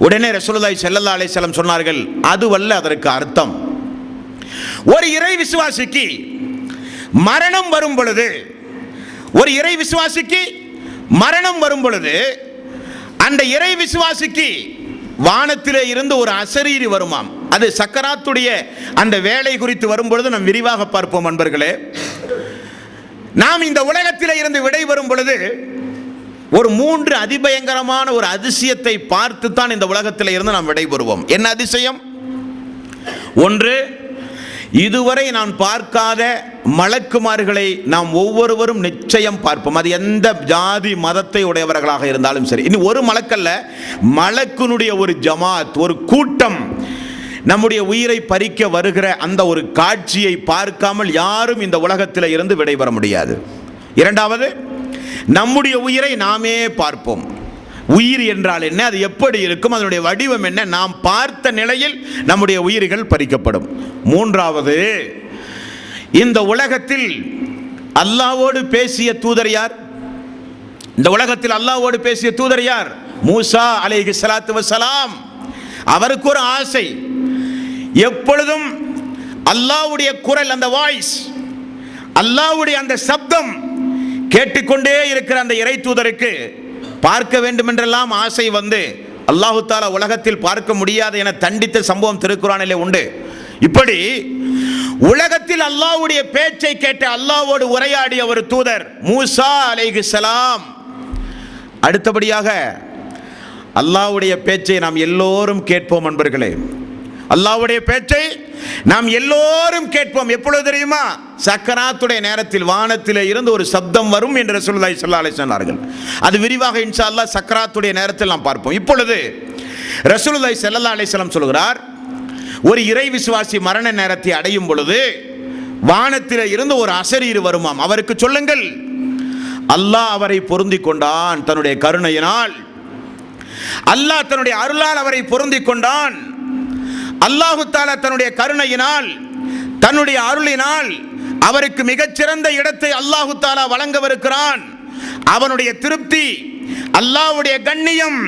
உடனே ரசூலுல்லாஹி ஸல்லல்லாஹு அலைஹி வஸல்லம் சொன்னார்கள், அதுவல்ல அதற்கு அர்த்தம். ஒரு இறை விசுவாசிக்கு மரணம் வரும் பொழுது, ஒரு இறை விசுவாசிக்கு மரணம் வரும் பொழுது அந்த இறை விசுவாசிக்கு வானத்திலே இருந்து ஒரு அசரீரி வருமாம். அது சக்கராத்துடைய அந்த வேலை குறித்து வரும்பொழுது நாம் விரிவாக பார்ப்போம் அன்பர்களே. நாம் இந்த உலகத்திலே இருந்து விடை வரும் பொழுது ஒரு 3 அதிபயங்கரமான ஒரு அதிசயத்தை பார்த்து தான் இந்த உலகத்தில் இருந்து நாம் விடைபெறுவோம். என்ன அதிசயம்? ஒன்று, இதுவரை நான் பார்க்காத மலக்குமார்களை நாம் ஒவ்வொருவரும் நிச்சயம் பார்ப்போம். அது எந்த ஜாதி மதத்தை உடையவர்களாக இருந்தாலும் சரி. இனி ஒரு மலக்கல்ல, மலக்குனுடைய ஒரு ஜமாத், ஒரு கூட்டம் நம்முடைய உயிரை பறிக்க வருகிற அந்த ஒரு காட்சியை பார்க்காமல் யாரும் இந்த உலகத்தில் இருந்து விடைபெற முடியாது. இரண்டாவது, நம்முடைய உயிரை நாமே பார்ப்போம். உயிர் என்றால் என்ன, அது எப்படி இருக்கும், அதனுடைய வடிவம் என்ன, நாம் பார்த்த நிலையில் நம்முடைய உயிர்கள் பறிக்கப்படும். மூன்றாவது, இந்த உலகத்தில் அல்லாஹ்வோடு பேசிய தூதர் யார்? இந்த உலகத்தில் அல்லாஹ்வோடு பேசிய தூதர் யார்? மூசா அலைஹிஸ்ஸலாத்து வஸ்ஸலாம். அவருக்கு ஒரு ஆசை, எப்பொழுதும் அல்லாஹ்வுடைய குரல், அந்த வாய்ஸ், அல்லாஹ்வுடைய அந்த சப்தம் கேட்டுக்கொண்டே இருக்கிற அந்த இறை தூதருக்கு பார்க்க வேண்டும் என்றெல்லாம் ஆசை வந்து அல்லாஹு தஆலா உலகத்தில் பார்க்க முடியாது என தண்டித்த சம்பவம் திருக்குர்ஆனிலே உண்டு. இப்படி உலகத்தில் அல்லாஹ்வுடைய பேச்சை கேட்ட, அல்லாஹ்வோடு உரையாடிய ஒரு தூதர் மூசா அலைஹிஸ்ஸலாம். அடுத்தபடியாக அல்லாஹ்வுடைய பேச்சை நாம் எல்லோரும் கேட்போம் அன்பர்களே. அல்லாஹ்வுடைய பேச்சை நாம் எல்லோரும் கேட்போம். எப்பொழுது தெரியுமா? சக்கராத்துடைய நேரத்தில் வானத்திலே இருந்து ஒரு சப்தம் வரும் என்று ரசூலுல்லாஹி ஸல்லல்லாஹு அலைஹி வஸல்லம் சொன்னார்கள். அது விரிவாக இன்ஷா அல்லாஹ் சக்கராத்துடைய நேரத்தில் நாம் பார்ப்போம். இப்பொழுது ரசூலுல்லாஹி ஸல்லல்லாஹு அலைஹி வஸல்லம் சொல்கிறார், ஒரு இறை விசுவாசி மரண நேரத்தை அடையும் பொழுது வானத்திலே இருந்து ஒரு அசரீர் வருமாம். அவருக்கு சொல்லுங்கள், அல்லாஹ் அவரை பொருந்திக் கொண்டான் தன்னுடைய கருணையினால், அல்லாஹ் தன்னுடைய அருளால் அவரை பொருந்திக் கொண்டான், அல்லாஹு தஆலா தன்னுடைய கருணையினால், தன்னுடைய அருளினால் அவருக்கு மிகச்சிறந்த இடத்தை அல்லாஹு தஆலா வழங்கவிருக்கிறான். அவனுடைய திருப்தி, அல்லாஹ்வுடைய கண்ணியம்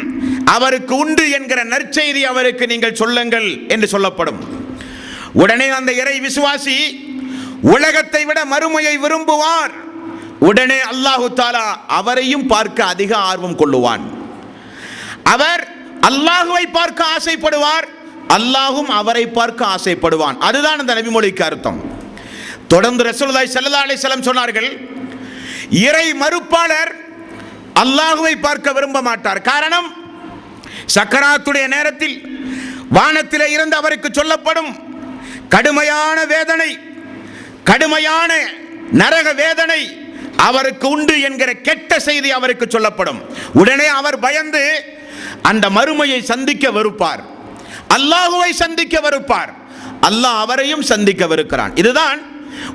அவருக்கு உண்டு என்கிற நற்செய்தி அவருக்கு நீங்கள் சொல்லுங்கள் என்று சொல்லப்படும். உடனே அந்த இறை விசுவாசி உலகத்தை விட மறுமையை விரும்புவார். உடனே அல்லாஹு தஆலா அவரையும் பார்க்க அதிக ஆர்வம் கொள்ளுவான். அவர் அல்லாஹுவை பார்க்க ஆசைப்படுவார், அல்லாஹும் அவரை பார்க்க ஆசைப்படுவான். அதுதான் அந்த நபிமொழிக்கு அர்த்தம். தொடர்ந்து ரசூலுல்லாஹி ஸல்லல்லாஹு அலைஹி வஸல்லம் சொன்னார்கள், இறை மறுப்பாளர் அல்லாஹுவை பார்க்க விரும்ப மாட்டார். காரணம், சக்கராத்துடைய நேரத்தில் வானத்திலே இருந்து அவருக்கு சொல்லப்படும் கடுமையான வேதனை, கடுமையான நரக வேதனை அவருக்கு உண்டு என்கிற கெட்ட செய்தி அவருக்கு சொல்லப்படும். உடனே அவர் பயந்து அந்த மறுமையை சந்திக்க வெறுப்பார், அல்லாஹுவை சந்திக்க வெறுப்பார், அல்லாஹ் அவரையும் சந்திக்க வெறுக்கிறான். இதுதான்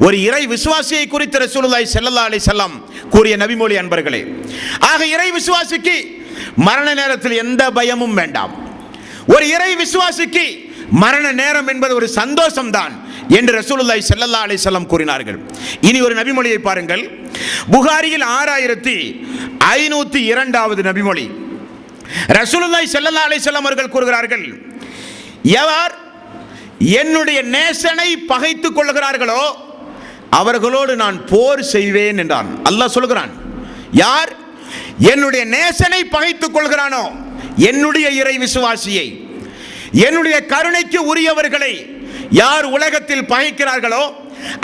ஒரு இறை விசுவாசியை குறித்து ரசூலுல்லாஹி ஸல்லல்லாஹு அலைஹி வஸல்லம் கூறிய நபிமொழி அன்பர்களே. ஆக இறை விசுவாசிக்கு மரண நேரத்தில் எந்த பயமும் வேண்டாம். ஒரு இறை விசுவாசிக்கு மரண நேரம் என்பது ஒரு சந்தோஷம் தான் என்று ரசூலுல்லாஹி ஸல்லல்லாஹு அலைஹி வஸல்லம் கூறினார்கள். இனி ஒரு நபிமொழியை பாருங்கள். புகாரியில் 6502வது நபிமொழி. ரசூலுல்லாஹி ஸல்லல்லாஹு அலைஹி வஸல்லம் அவர்கள் கூறுகிறார்கள், எவர் என்னுடைய நேசனை பகைத்துக் கொள்கிறார்களோ அவர்களோடு நான் போர் செய்வேன் என்றான். அல்லாஹ் சொல்கிறான், யார் என்னுடைய நேசனை பகைத்துக் கொள்கிறானோ, என்னுடைய இறை விசுவாசியை, என்னுடைய கருணைக்கு உரியவர்களை யார் உலகத்தில் பகைக்கிறார்களோ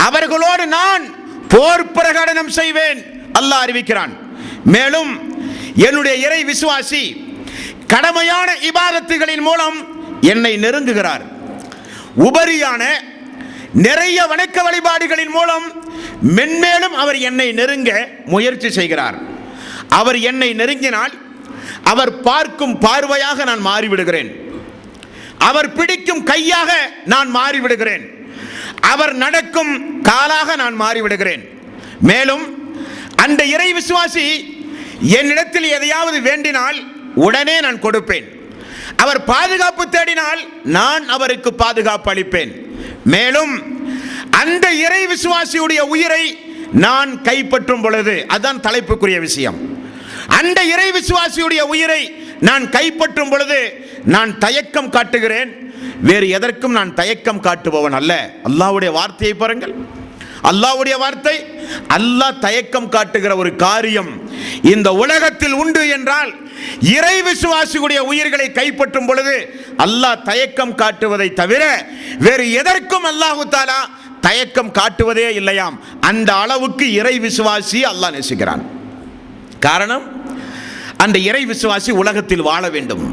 அவர்களோடு நான் போர் பிரகடனம் செய்வேன் அல்லாஹ் அறிவிக்கிறான். மேலும் என்னுடைய இறை விசுவாசி கடமையான இபாதத்துகளின் மூலம் என்னை நெருங்குகிறார். உபரியான நிறைய வணக்க வழிபாடுகளின் மூலம் மென்மேலும் அவர் என்னை நெருங்க முயற்சி செய்கிறார். அவர் என்னை நெருங்கினால் அவர் பார்க்கும் பார்வையாக நான் மாறிவிடுகிறேன். அவர் பிடிக்கும் கையாக நான் மாறிவிடுகிறேன். அவர் நடக்கும் காலாக நான் மாறிவிடுகிறேன். மேலும் அந்த இறை விசுவாசி என்னிடத்தில் எதையாவது வேண்டினால் உடனே நான் கொடுப்பேன். அவர் பாதுகாப்பு தேடினால் நான் அவருக்கு பாதுகாப்பு அளிப்பேன். மேலும் அந்த இறை விசுவாசியுடைய உயிரை நான் கைப்பற்றும் பொழுது, அதுதான் தலைப்புக்குரிய விஷயம், அந்த இறை விசுவாசியுடைய உயிரை நான் கைப்பற்றும் பொழுது நான் தயக்கம் காட்டுகிறேன். வேறு எதற்கும் நான் தயக்கம் காட்டுபவன் அல்ல. அல்லாஹ்வுடைய வார்த்தையை பாருங்கள். அல்லாஹ்வுடைய வார்த்தை, அல்லாஹ் தயக்கம் காட்டுகிற ஒரு காரியம் இந்த உலகத்தில் உண்டு என்றால் இறை விசுவாசியுடைய உயிர்களை கைப்பற்றும் பொழுது அல்லாஹ் தயக்கம் காட்டுவதை தவிர வேறு எதற்கும் அல்லாஹு தஆலா தயக்கம் காட்டுவதே இல்லையாம். அந்த அளவுக்கு இறை விசுவாசி அல்லாஹ் நேசிக்கிறான். காரணம், அந்த இறை விசுவாசி உலகத்தில் வாழ வேண்டும்,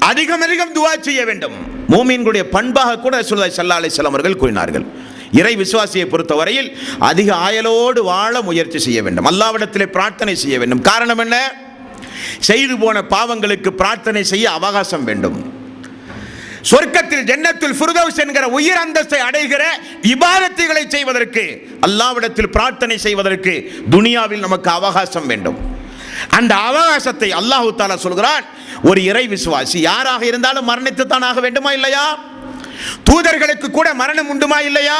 அதிகம் அதிகம் துஆ செய்ய வேண்டும். மூமின்களுடைய பண்பாக கூட ரசூலுல்லாஹி ஸல்லல்லாஹு அலைஹி வஸல்லம் அவர்கள் கூறினார்கள், இறை விசுவாசியை பொறுத்தவரையில் அதிக ஆயலோடு வாழ முயற்சி செய்ய வேண்டும், அல்லாஹ்விடத்திலே பிரார்த்தனை செய்ய வேண்டும். காரணம் என்ன? செய்து போன பாவங்களுக்கு பிரார்த்தனை செய்ய அவகாசம் வேண்டும். சொர்க்கத்தில் ஜன்னத்துல் ஃபிர்தௌஸ் என்கிற உயர் அந்தஸ்தை அடைகிற இபாதத்துகளை செய்வதற்கு, அல்லாஹ்விடத்தில் பிரார்த்தனை செய்வதற்கு துனியாவில் நமக்கு அவகாசம் வேண்டும். அந்த அவகாசத்தை அல்லாஹ் தஆலா சொல்கிறான், ஒரு இறை விசுவாசி யாராக இருந்தாலும் மரணித்து தான் ஆக வேண்டுமா இல்லையா? தூதர்களுக்கு கூட மரணம் உண்டுமா இல்லையா?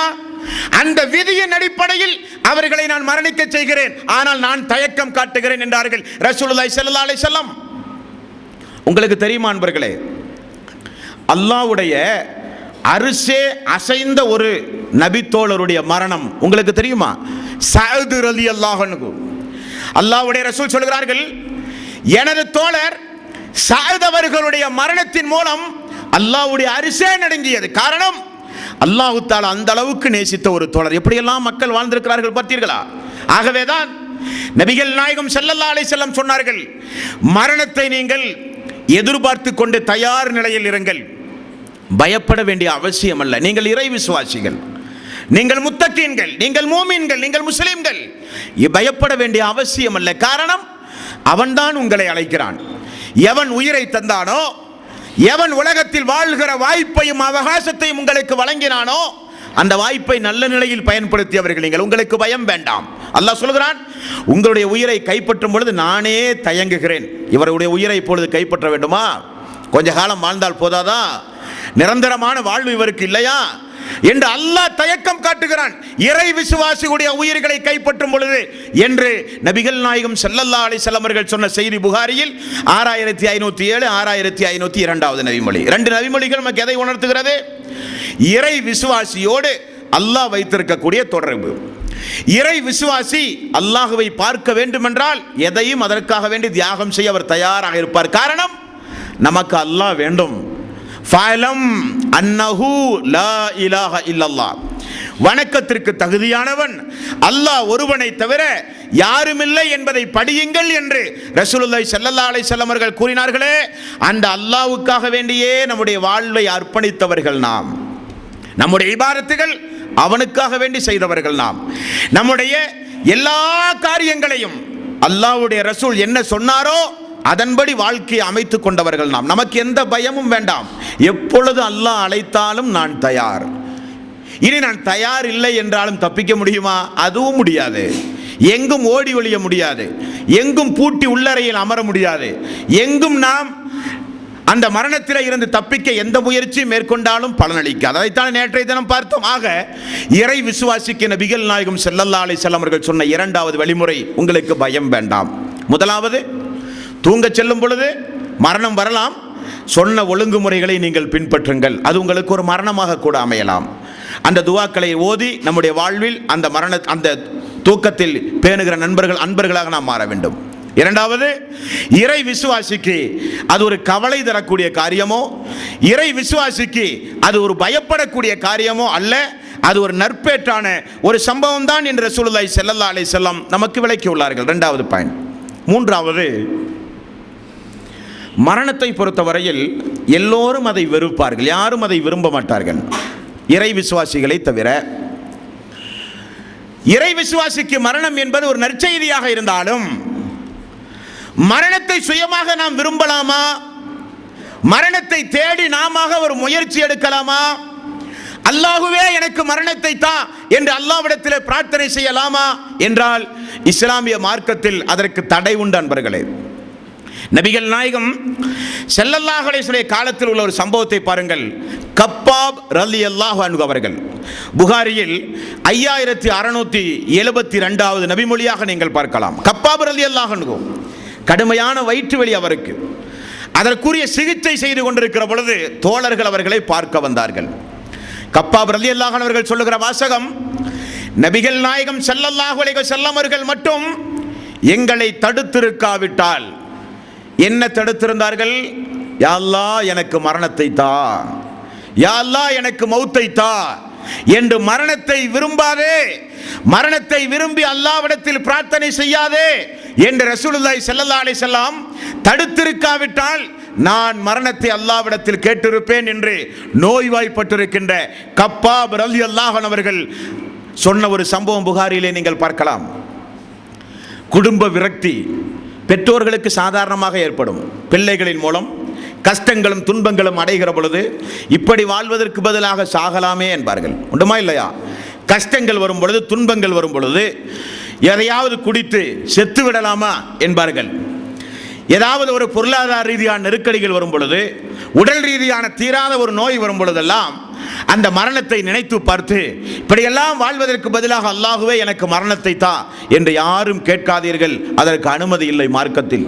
அந்த விதியின் அடிப்படையில் அவர்களை நான் மரணிக்க செய்கிறேன், ஆனால் நான் தயக்கம் காட்டுகிறேன் என்றார்கள் ரசூலுல்லாஹி ஸல்லல்லாஹு அலைஹி வஸல்லம். உங்களுக்கு தெரியுமா அன்பர்களே, அல்லாஹ்வுடைய அரிசே அசைந்த ஒரு நபித்தோழருடைய மரணம் உங்களுக்கு தெரியுமா? சஅத் ரலியல்லாஹு அன்ஹு. அல்லாஹ்வுடைய ரசூல் சொல்கிறார்கள், எனது தோழர் சஅத் அவர்களுடைய மரணத்தின் மூலம் அல்லாஹ்வுடைய அரிசே நடுங்கியது. காரணம், அல்லாஹ் தஆலா அந்த அளவுக்கு நேசித்த ஒரு தோழர். எப்படியெல்லாம் மக்கள் வாழ்ந்திருக்கிறார்கள் பார்த்தீர்களா? ஆகவேதான் நபிகள் நாயகம் ஸல்லல்லாஹு அலைஹி வஸல்லம் சொன்னார்கள், மரணத்தை நீங்கள் எதிர்பார்த்து கொண்டு தயார் நிலையில் இருங்கள், பயப்பட வேண்டிய அவசியம் அல்ல. நீங்கள் இறை விசுவாசிகள், நீங்கள் முத்தகீன்கள், நீங்கள் மூமின்கள், நீங்கள் முஸ்லிம்கள், பயப்பட வேண்டிய அவசியம் அல்ல. காரணம், அவன்தான் உங்களை அழைக்கிறான். எவன் உயிரை தந்தானோ, எவன் உலகத்தில் வாழ்கிற வாய்ப்பையும் அவகாசத்தையும் உங்களுக்கு வழங்கினானோ, அந்த வாய்ப்பை நல்ல நிலையில் பயன்படுத்தியவர்கள் நீங்கள். உங்களுக்கு பயம் வேண்டாம். அல்லாஹ் சொல்கிறான், உங்களுடைய உயிரை கைப்பற்றும் பொழுது நானே தயங்குகிறேன். இவருடைய உயிரை இப்பொழுது கைப்பற்ற வேண்டுமா? கொஞ்ச காலம் வாழ்ந்தால் போதாதா? நிரந்தரமான வாழ்வு இவருக்கு இல்லையா என்று அல்லாஹ் தயக்கம் காட்டுகிறான், இறை விசுவாசியுடைய உயிர்களை கைப்பற்றும் பொழுது என்று நபிகள் நாயகம் ஸல்லல்லாஹு அலைஹி வஸல்லம் அவர்கள் சொன்ன செய்தி புகாரியில் 6507, 6502வது நபிமொழி. ரெண்டு நபிமொழிகள் நமக்கு எதை உணர்த்துகிறது? இறை விசுவாசியோடு அல்லாஹ் வைத்திருக்கக்கூடிய தொடர்பு. இறை விசுவாசி அல்லாஹ்வை பார்க்க வேண்டும் என்றால் எதையும் அதற்காக வேண்டி தியாகம் செய்ய அவர் தயாராக இருப்பார். காரணம், நமக்கு அல்லாஹ் வேண்டும். ஃபஅலம் அன்னஹு லா இலாஹ இல்லல்லாஹ், வணக்கத்திற்கு தகுதியானவன் அல்லாஹ் ஒருவனை தவிர யாருமில்லை என்பதை படியுங்கள் என்று ரசூலுல்லாஹி ஸல்லல்லாஹு அலைஹி வஸல்லம் அவர்கள் கூறினார்களே, அந்த அல்லாஹ்வுக்காக வேண்டியே நம்முடைய வாழ்வை அர்ப்பணித்தவர்கள் நாம். நம்முடைய இபாதத்துகள் அவனுக்காக வேண்டி செய்தவர்கள் நாம். நம்முடைய எல்லா காரியங்களையும் அல்லாஹ்வுடைய ரசூல் என்ன சொன்னாரோ அதன்படி வாழ்க்கையை அமைத்துக் கொண்டவர்கள் நாம். நமக்கு எந்த பயமும் வேண்டாம். எப்பொழுது அல்லாஹ் அழைத்தாலும் நான் தயார். இனி நான் தயார் இல்லை என்றாலும் தப்பிக்க முடியுமா? அதுவும் முடியாது. எங்கும் ஓடி ஒளிய முடியாது, எங்கும் பூட்டி உள்ளறையில் அமர முடியாது, எங்கும் நாம் அந்த மரணத்தில் இருந்து தப்பிக்க எந்த முயற்சி மேற்கொண்டாலும் பலனளிக்காது. அதைத்தான் நேற்றைய தினம் பார்த்தோம். ஆக இறை விசுவாசிக்கு நபிகள் நாயகம் ஸல்லல்லாஹு அலைஹி வஸல்லம் அவர்கள் சொன்ன இரண்டாவது வழிமுறை, உங்களுக்கு பயம் வேண்டாம். முதலாவது, தூங்க செல்லும் பொழுது மரணம் வரலாம், சொன்ன ஒழுங்குமுறைகளை நீங்கள் பின்பற்றுங்கள். அது உங்களுக்கு ஒரு மரணமாக கூட அமையலாம். அந்த துவாக்களை ஓதி நம்முடைய வாழ்வில் அந்த தூக்கத்தில் பேணுகிற அன்பர்களாக நாம் மாற வேண்டும். இரண்டாவது, இறை விசுவாசிக்கு அது ஒரு கவலை தரக்கூடிய காரியமோ, இறை விசுவாசிக்கு அது ஒரு பயப்படக்கூடிய காரியமோ அல்ல, அது ஒரு நற்பேற்றான ஒரு சம்பவம் தான் என்று ரசூலுல்லாஹி ஸல்லல்லாஹு அலைஹி வஸல்லம் நமக்கு விளக்கி உள்ளார்கள். இரண்டாவது பாயிண்ட். மூன்றாவது, மரணத்தை பொறுத்தவரையில் எல்லோரும் அதை வெறுப்பார்கள், யாரும் அதை விரும்ப மாட்டார்கள், இறை விசுவாசிகளை தவிர. இறை விசுவாசிக்கு மரணம் என்பது ஒரு நற்செய்தியாக இருந்தாலும், மரணத்தை சுயமாக நாம் விரும்பலாமா? மரணத்தை தேடி நாம ஒரு முயற்சி எடுக்கலாமா? அல்லாஹ்வே எனக்கு மரணத்தை தா என்று அல்லாஹ்விடத்தில் பிரார்த்தனை செய்யலாமா என்றால் இஸ்லாமிய மார்க்கத்தில் அதற்கு தடை உண்டு அன்பர்களே. நபிகள் நாயகம் ஸல்லல்லாஹு அலைஹி வஸல்லம் காலத்தில் உள்ள ஒரு சம்பவத்தை பாருங்கள். கப்பாப் ரலியல்லாஹு அன்ஹு அவர்கள், புகாரியில் 5672வது நபிமொழியாக நீங்கள் பார்க்கலாம். கப்பாப் ரலியல்லாஹு அன்ஹு, கடுமையான வயிற்று வலி அவருக்கு. அதற்குரிய சிகிச்சை செய்து கொண்டிருக்கிற பொழுது தோழர்கள் அவர்களை பார்க்க வந்தார்கள். கப்பாப் ரலியல்லாஹு அன்ஹு அவர்கள் சொல்லுகிற வாசகம், நபிகள் நாயகம் ஸல்லல்லாஹு அலைஹி வஸல்லம் அவர்கள் மட்டும் எங்களை தடுத்திருக்காவிட்டால், என்ன தடுத்திருந்தார்கள்? யா அல்லாஹ் எனக்கு மரணத்தை தா, யா அல்லாஹ் எனக்கு மௌத்தை தா என்று மரணத்தை விரும்பாதே, மரணத்தை விரும்பி அல்லாஹ்விடத்தில் பிரார்த்தனை செய்யாதே என்று ரசூலுல்லாஹி ஸல்லல்லாஹு அலைஹி வஸல்லம் தடுத்திருக்காவிட்டால் நான் மரணத்தை அல்லாஹ்விடத்தில் கேட்டிருப்பேன் என்று நோய்வாய்ப்பட்டிருக்கின்ற கப்பாப் ரலியல்லாஹு அன்ஹு அவர்கள் சொன்ன ஒரு சம்பவம் புகாரியிலே நீங்கள் பார்க்கலாம். குடும்ப விரக்தி பெற்றோர்களுக்கு சாதாரணமாக ஏற்படும். பிள்ளைகளின் மூலம் கஷ்டங்களும் துன்பங்களும் அடைகிற பொழுது இப்படி வாழ்வதற்கு பதிலாக சாகலாமே என்பார்கள். உண்டுமா இல்லையா? கஷ்டங்கள் வரும் பொழுது, துன்பங்கள் வரும் பொழுது எதையாவது குடித்து செத்து விடலாமா என்பார்கள். ஏதாவது ஒரு பொருளாதார ரீதியான நெருக்கடிகள் வரும் பொழுது, உடல் ரீதியான தீராத ஒரு நோய் வரும் பொழுதெல்லாம் அந்த மரணத்தை நினைத்து பார்த்து இப்படியெல்லாம் வாழ்வதற்கு பதிலாக அல்லாஹ்வே எனக்கு மரணத்தை தா என்று யாரும் கேட்காதீர்கள். அதற்கு அனுமதி இல்லை மார்க்கத்தில்.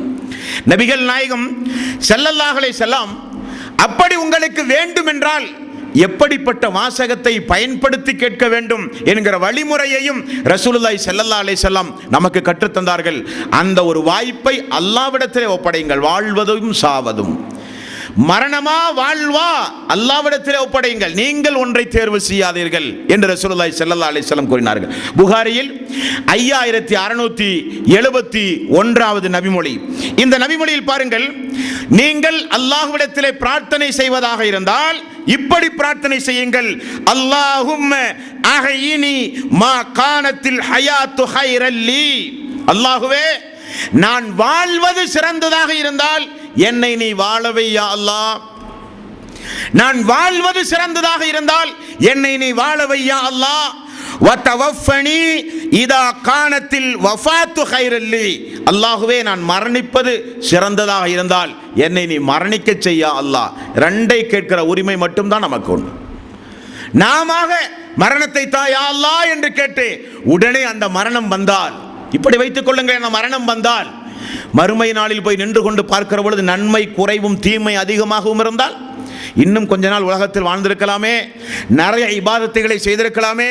நபிகள் நாயகம் ஸல்லல்லாஹு அலைஹி வஸல்லம் அப்படி உங்களுக்கு வேண்டும் என்றால் எப்படிப்பட்ட வாசகத்தை பயன்படுத்தி கேட்க வேண்டும் என்கிற வழிமுறையையும் ரசூலுல்லாஹி ஸல்லல்லாஹு அலைஹி வஸல்லம் நமக்கு கற்றுத்தந்தார்கள். அந்த ஒரு வாய்ப்பை அல்லாஹ்விடத்திலே ஒப்படையுங்கள். வாழ்வதும் சாவதும், மரணமா வாழ்வா, அல்லாஹ்விடத்திலே ஒப்படையுங்கள். நீங்கள் ஒன்றை தேர்வு செய்யாதீர்கள் என்று ரசூலுல்லாஹி ஸல்லல்லாஹு அலைஹி வஸல்லம் கூறினார்கள். புகாரியில் 5671வது நபிமொழி. இந்த நபிமொழியில் பாருங்கள், நீங்கள் அல்லாஹ்விடத்திலே பிரார்த்தனை செய்வதாக இருந்தால் இப்படி பிரார்த்தனை செய்யுங்கள். அல்லாஹும்ம அஹ்யினி மா கானத்தில் ஹயாத்து ஹைரல்லி. அல்லாஹ்வே, நான் வாழ்வது சிறந்ததாக இருந்தால் என்னை நீ வாழவை யா அல்லாஹ். நான் வாழ்வது சிறந்ததாக இருந்தால் என்னை நீ வாழவை யா அல்லாஹ். வதவஃபனி இதா கானத்தில் வஃபாத்து கைரல்லி. அல்லாஹ்வே, நான் மரணிப்பது சிறந்ததாக இருந்தால் என்னை நீ மரணிக்க செய்யா அல்லாஹ். ரெண்டை கேட்கிற உரிமை மட்டும்தான் நமக்கு உண்டு. நாம மரணத்தை தா யா அல்லாஹ் என்று கேட்டு உடனே அந்த மரணம் வந்தால், இப்படி வைத்துக் கொள்ளுங்கள், அந்த மரணம் வந்தால் மறுமை நாளில் போய் நின்று கொண்டு பார்க்கிற பொழுது நன்மை குறைவும் தீமை அதிகமாகவும் இருந்தால் இன்னும் கொஞ்ச நாள் உலகத்தில் வாழ்ந்திருக்கலாமே, நிறைய இபாதத்துகளை செய்திருக்கலாமே,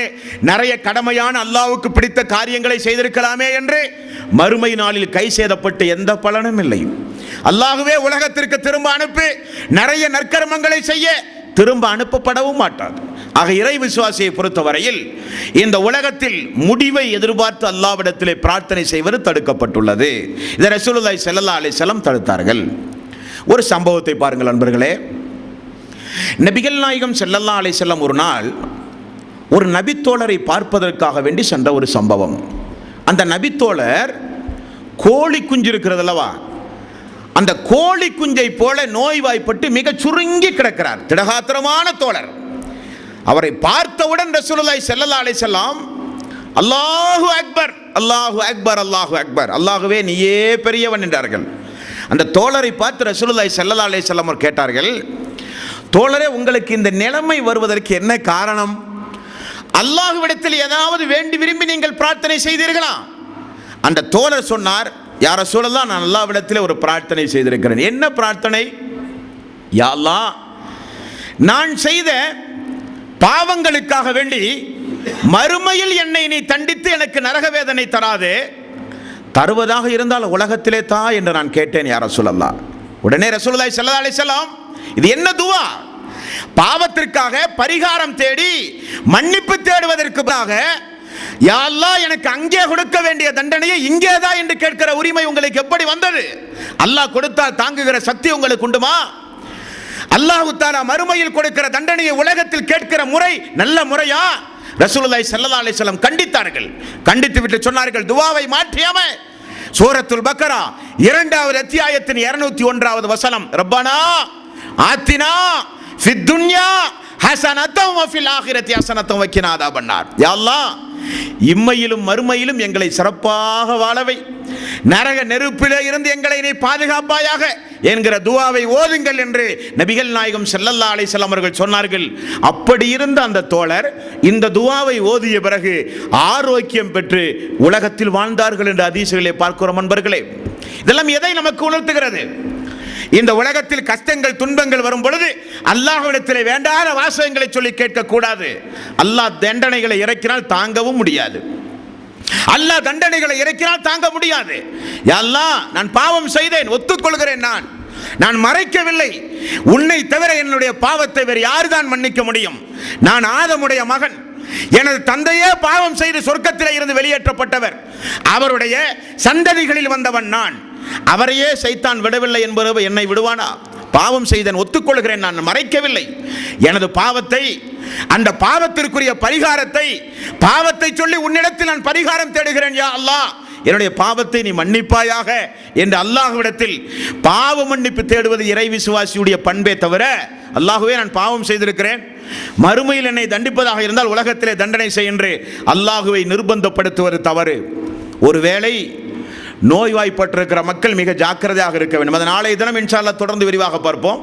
நிறைய கடமையான அல்லாஹ்வுக்கு பிடித்த காரியங்களை செய்திருக்கலாமே என்று மறுமை நாளில் கை சேதப்பட்டு எந்த பலனும் இல்லை. அல்லாஹ்வே உலகத்திற்கு திரும்ப அனுப்பி நிறைய நற்கர்மங்களை செய்ய திரும்ப அனுப்பப்படவும் மாட்டார். ஆக இறை விசுவாசியை பொறுத்தவரையில் இந்த உலகத்தில் முடிவை எதிர்பார்த்து அல்லாஹ்விடத்திலே பிரார்த்தனை செய்வது தடுக்கப்பட்டுள்ளது. இதை ரசூலுல்லாஹி ஸல்லல்லாஹு அலைஹி வஸல்லம் தடுத்தார்கள். ஒரு சம்பவத்தை பாருங்கள் நண்பர்களே. நபிகள் நாயகம் ஸல்லல்லாஹு அலைஹி வஸல்லம் ஒரு நாள் ஒரு நபித்தோழரை பார்ப்பதற்காக வேண்டி சென்ற ஒரு சம்பவம். அந்த நபித்தோழர் கோழி குஞ்சு இருக்கிறது அல்லவா, அந்த கோழி குஞ்சை போல நோய்வாய்ப்பட்டு மிக சுருங்கி கிடக்கிறார். திடகாத்திரமான தோழர். அவரை பார்த்தவுடன் ரசூலுல்லாஹி ஸல்லல்லாஹு அலைஹி வஸல்லம் அல்லாஹு அக்பர், அல்லாஹு அக்பர், அல்லாஹு அக்பர், அல்லாஹுவே நீயே பெரியவன் என்றார்கள். அந்த தோழரை பார்த்து ரசூலுல்லாஹி ஸல்லல்லாஹு அலைஹி வஸல்லம் அவர் கேட்டார்கள், தோழரே உங்களுக்கு இந்த நிலைமை வருவதற்கு என்ன காரணம்? அல்லாஹ்விடத்தில் ஏதாவது வேண்டி விரும்பி நீங்கள் பிரார்த்தனை செய்தீர்களா? அந்த தோழர் சொன்னார், யா ரசூலல்லாஹ், நான் அல்லாஹ்விடத்தில் ஒரு பிரார்த்தனை செய்திருக்கிறேன். என்ன பிரார்த்தனை? யா அல்லாஹ், நான் செய்த பாவங்களுக்காக வேண்டி மறுமையில் என்னை நீ தண்டித்து எனக்கு நரக வேதனை தராதே, தருவதாக இருந்தால் உலகத்திலே தா என்று நான் கேட்டேன் யா ரசூலல்லாஹ். உடனே ரசூலுல்லாஹி ஸல்லல்லாஹு அலைஹி வஸல்லம், இது என்ன துவா? பாவத்திற்காக பரிகாரம் தேடி மன்னிப்பு தேடுவதற்கு பதிலாக யா அல்லாஹ் எனக்கு அங்கே கொடுக்க வேண்டிய தண்டனையை இங்கே தான் என்று கேட்கிற உரிமை உங்களுக்கு எப்படி வந்தது? அல்லாஹ் கொடுத்தால் தாங்குகிற சக்தி உங்களுக்கு உண்டுமா? அல்லாஹ் தஆலா மறுமையில் கொடுக்கிற தண்டனையை உலகத்தில் கேட்கிற முறை நல்ல முறையா? ரசூலுல்லாஹி ஸல்லல்லாஹு அலைஹி வஸல்லம் கண்டித்தார்கள். கண்டித்து விட்டு சொன்னார்கள், துவாவை மாற்றியாம சூரத்துல் பக்கரா 2வது அத்தியாயத்தின் 201வது வசனம், ரப்பனா ஆத்தினா ஃபித் துன்யா ஹஸனத்தன் வ ஃபில் ஆখিরাতি ஹஸனத்தன் வ கினா அதாபன்னார். யா அல்லாஹ், இம்மையிலும் மறுமையிலும் எங்களை சிறப்பாக வாழவை, நரக நெருப்பிலே இருந்து எங்களை நீ பாதுகாப்பாயாக என்கிற துவாவை ஓதுங்கள் என்று நபிகள் நாயகம் ஸல்லல்லாஹு அலைஹி வஸல்லம் அவர்கள் சொன்னார்கள். அப்படி இருந்த அந்த தோழர் இந்த துவாவை ஓதிய பிறகு ஆரோக்கியம் பெற்று உலகத்தில் வாழ்ந்தார்கள் என்று ஹதீஸ்களை பார்க்கிறோம். நண்பர்களே, இதெல்லாம் எதை நமக்கு உணர்த்துகிறது? இந்த உலகத்தில் கஷ்டங்கள் துன்பங்கள் வரும் பொழுது அல்லாஹ்விடத்தில் வேண்டாத வாசகங்களை சொல்லி கேட்கக்கூடாது. அல்லாஹ் தண்டனைகளை இறக்கினால் தாங்கவும் முடியாது. அல்லாஹ் தண்டனைகளை இறக்கினால் தாங்க முடியாது. யா அல்லாஹ், நான் பாவம் செய்தேன், ஒத்துக்கொள்கிறேன், நான் மறைக்கவில்லை. உன்னை தவிர என்னுடைய பாவத்தை வேறு யாருதான் மன்னிக்க முடியும்? நான் ஆதமுடைய மகன். எனது தந்தையே பாவம் செய்து சொர்க்கத்திலே இருந்து வெளியேற்றப்பட்டவர். அவருடைய சந்ததிகளில் வந்தவன் நான். அவரையே சைத்தான் விடவில்லை என்பது என்னை விடுவானா? பாவம் செய்தேன், ஒத்துக்கொள்கிறேன், நான் மறைக்கவில்லை. எனது பாவத்தை, அந்த பாவத்திற்குரிய பரிகாரத்தை, பாவத்தை சொல்லி உன்னிடத்தில் நான் பரிகாரம் தேடுகிறேன். யா அல்லாஹ், என்னுடைய பாவத்தை நீ மன்னிப்பாயாக என்று அல்லாஹ்விடத்தில் பாவ மன்னிப்பு தேடுவது இறை விசுவாசியுடைய பண்பே தவிர, அல்லாஹ்வே நான் பாவம் செய்திருக்கிறேன், மறுமையில் என்னை தண்டிப்பதாக இருந்தால் உலகத்திலே தண்டனை செய் என்று அல்லாஹ்வை நிர்பந்தப்படுத்துவது தவறு. ஒருவேளை நோய்வாய்ப்பட்டிருக்கிற மக்கள் மிக ஜாக்கிரதையாக இருக்க வேண்டும். அதை நாளைய தினம் இன்ஷா அல்லாஹ் தொடர்ந்து விரிவாக பார்ப்போம்.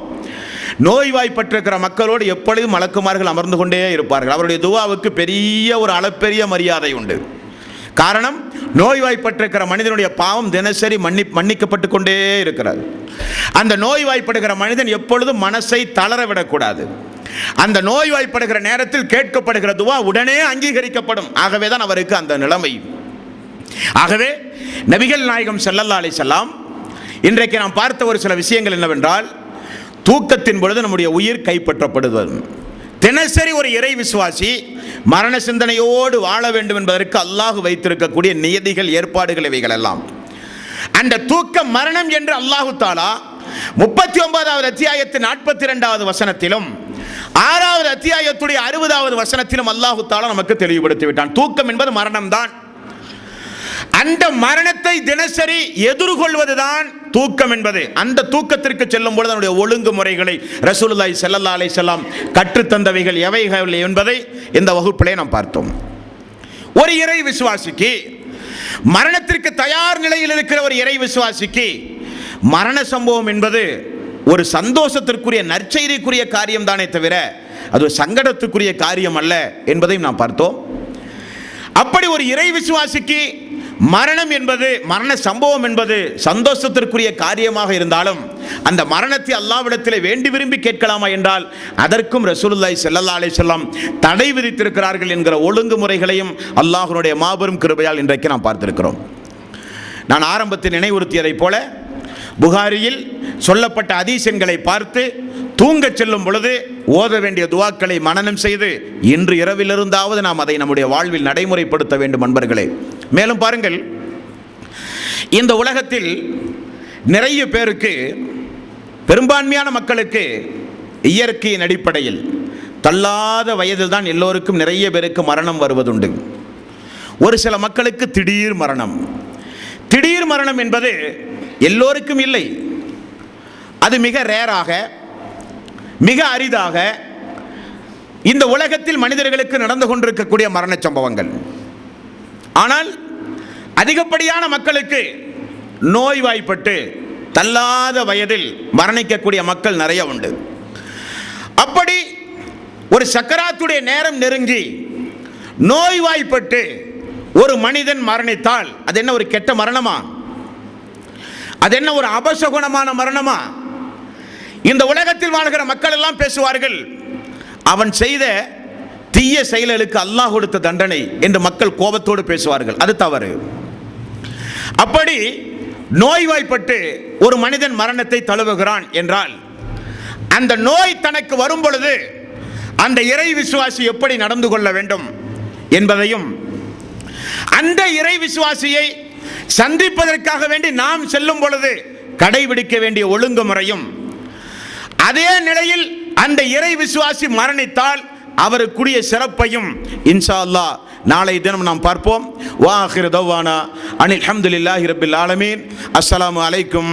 நோய்வாய்ப்பட்டிருக்கிற மக்களோடு எப்பொழுதும் மலக்குமார்கள் அமர்ந்து கொண்டே இருப்பார்கள். அவருடைய துவாவுக்கு பெரிய ஒரு அளப்பெரிய மரியாதை உண்டு. காரணம், நோய்வாய்ப்பட்டிருக்கிற மனிதனுடைய பாவம் தினசரி மன்னிக்கப்பட்டு கொண்டே இருக்கிறது. அந்த நோய்வாய்ப்படுகிற மனிதன் எப்பொழுதும் மனசை தளர விடக்கூடாது. அந்த நோய்வாய்ப்படுகிற நேரத்தில் கேட்கப்படுகிற துவா உடனே அங்கீகரிக்கப்படும். ஆகவே தான் அவருக்கு அந்த நிலைமை. ஆகவே நபிகள் நாயகம் ஸல்லல்லாஹு அலைஹி வஸல்லம் இன்றைக்கு நாம் பார்த்த ஒரு சில விஷயங்கள் என்னவென்றால், தூக்கத்தின் பொழுது நம்முடைய உயிர் கைப்பற்றப்படுவது. தினசரி ஒரு இறை விசுவாசி மரண சிந்தனையோடு வாழ வேண்டும் என்பதற்கு அல்லாஹ் வைத்திருக்கக்கூடிய நியதிகள், ஏற்பாடுகள் இவைகள் எல்லாம். அந்த தூக்கம் மரணம் என்று அல்லாஹு தஆலா 39வது அத்தியாயத்தின் 42வது வசனத்திலும் 6வது அத்தியாயத்துடைய 60வது வசனத்திலும் அல்லாஹு தஆலா நமக்கு தெளிவுபடுத்தி விட்டான். தூக்கம் என்பது மரணம் தான். அந்த மரணத்தை தினசரி எதிர்கொள்வதுதான் தூக்கம் என்பது. அந்த தூக்கத்திற்கு செல்லும் பொழுது அதனுடைய ஒழுங்குமுறைகளை ரசூலுல்லாஹி ஸல்லல்லாஹு அலைஹி வஸல்லம் கற்றுத்தந்தவைகள் எவைகள் என்பதை இந்த வகுப்பிலே நாம் பார்த்தோம். ஒரு இறை விசுவாசிக்கு, மரணத்திற்கு தயார் நிலையில் இருக்கிற ஒரு இறை விசுவாசிக்கு மரண சம்பவம் என்பது ஒரு சந்தோஷத்திற்குரிய நற்செய்திக்குரிய காரியம் தானே தவிர அது ஒரு சங்கடத்துக்குரிய காரியம் அல்ல என்பதையும் நாம் பார்த்தோம். அப்படி ஒரு இறை விசுவாசிக்கு மரணம் என்பது, மரண சம்பவம் என்பது சந்தோஷத்திற்குரிய காரியமாக இருந்தாலும் அந்த மரணத்தை அல்லாஹ்விடத்திலே வேண்டி விரும்பி கேட்கலாமா என்றால் அதற்கும் ரசூலுல்லாஹி ஸல்லல்லாஹு அலைஹி வஸல்லம் தடை விதித்திருக்கிறார்கள் என்கிற ஒழுங்குமுறைகளையும் அல்லாஹ்வுடைய மாபெரும் கிருபையால் இன்றைக்கு நாம் பார்த்திருக்கிறோம். நான் ஆரம்பத்தில் நினைவுறுத்தியதைப் போல புகாரியில் சொல்லப்பட்ட ஹதீஸ்களை பார்த்து தூங்கச் செல்லும் பொழுது ஓத வேண்டிய துவாக்களை மனனம் செய்து இன்று இரவிலிருந்தாவது நாம் அதை நம்முடைய வாழ்வில் நடைமுறைப்படுத்த வேண்டும் நண்பர்களே. மேலும் பாருங்கள், இந்த உலகத்தில் நிறைய பேருக்கு, பெரும்பான்மையான மக்களுக்கு இயற்கையின் அடிப்படையில் தள்ளாத வயதில் தான் எல்லோருக்கும் நிறைய பேருக்கு மரணம் வருவதுண்டு. ஒரு சில மக்களுக்கு திடீர் மரணம். திடீர் மரணம் என்பது எல்லோருக்கும் இல்லை. அது மிக ரேராக, மிக அரிதாக இந்த உலகத்தில் மனிதர்களுக்கு நடந்து கொண்டிருக்கக்கூடிய மரண சம்பவங்கள். ஆனால் அதிகப்படியான மக்களுக்கு நோய்வாய்ப்பட்டு தள்ளாத வயதில் மரணிக்கக்கூடிய மக்கள் நிறைய உண்டு. அப்படி ஒரு சக்கராத்துடைய நேரம் நெருங்கி நோய்வாய்ப்பட்டு ஒரு மனிதன் மரணித்தால் அது என்ன ஒரு கெட்ட மரணமா? அது என்ன ஒரு அபசகுணமான மரணமா? இந்த உலகத்தில் வாழ்கிற மக்கள் எல்லாம் பேசுவார்கள், அவன் செய்த தீய செயல்களுக்கு அல்லாஹ் கொடுத்த தண்டனை என்று மக்கள் கோபத்தோடு பேசுவார்கள். அது தவறு. அப்படி நோய்வாய்ப்பட்டு ஒரு மனிதன் மரணத்தை தழுவுகிறான் என்றால் அந்த நோய் தனக்கு வரும் பொழுது அந்த இறை விசுவாசி எப்படி நடந்து கொள்ள வேண்டும் என்பதையும், அந்த இறை விசுவாசியை சந்திப்பதற்காக வேண்டி நாம் செல்லும் பொழுது கடைபிடிக்க வேண்டிய ஒழுங்குமுறையும், அதே நிலையில் அந்த இறை விசுவாசி மரணித்தால் அவருக்குரிய சிறப்பையும் இன்ஷா அல்லாஹ் நாளை தினம் நாம் பார்ப்போம். வா ஆகிரு தவ்வானா அனில் ஹம்துலில்லாஹி ரப்பில் ஆலமீன். அஸ்ஸலாமு அலைக்கும்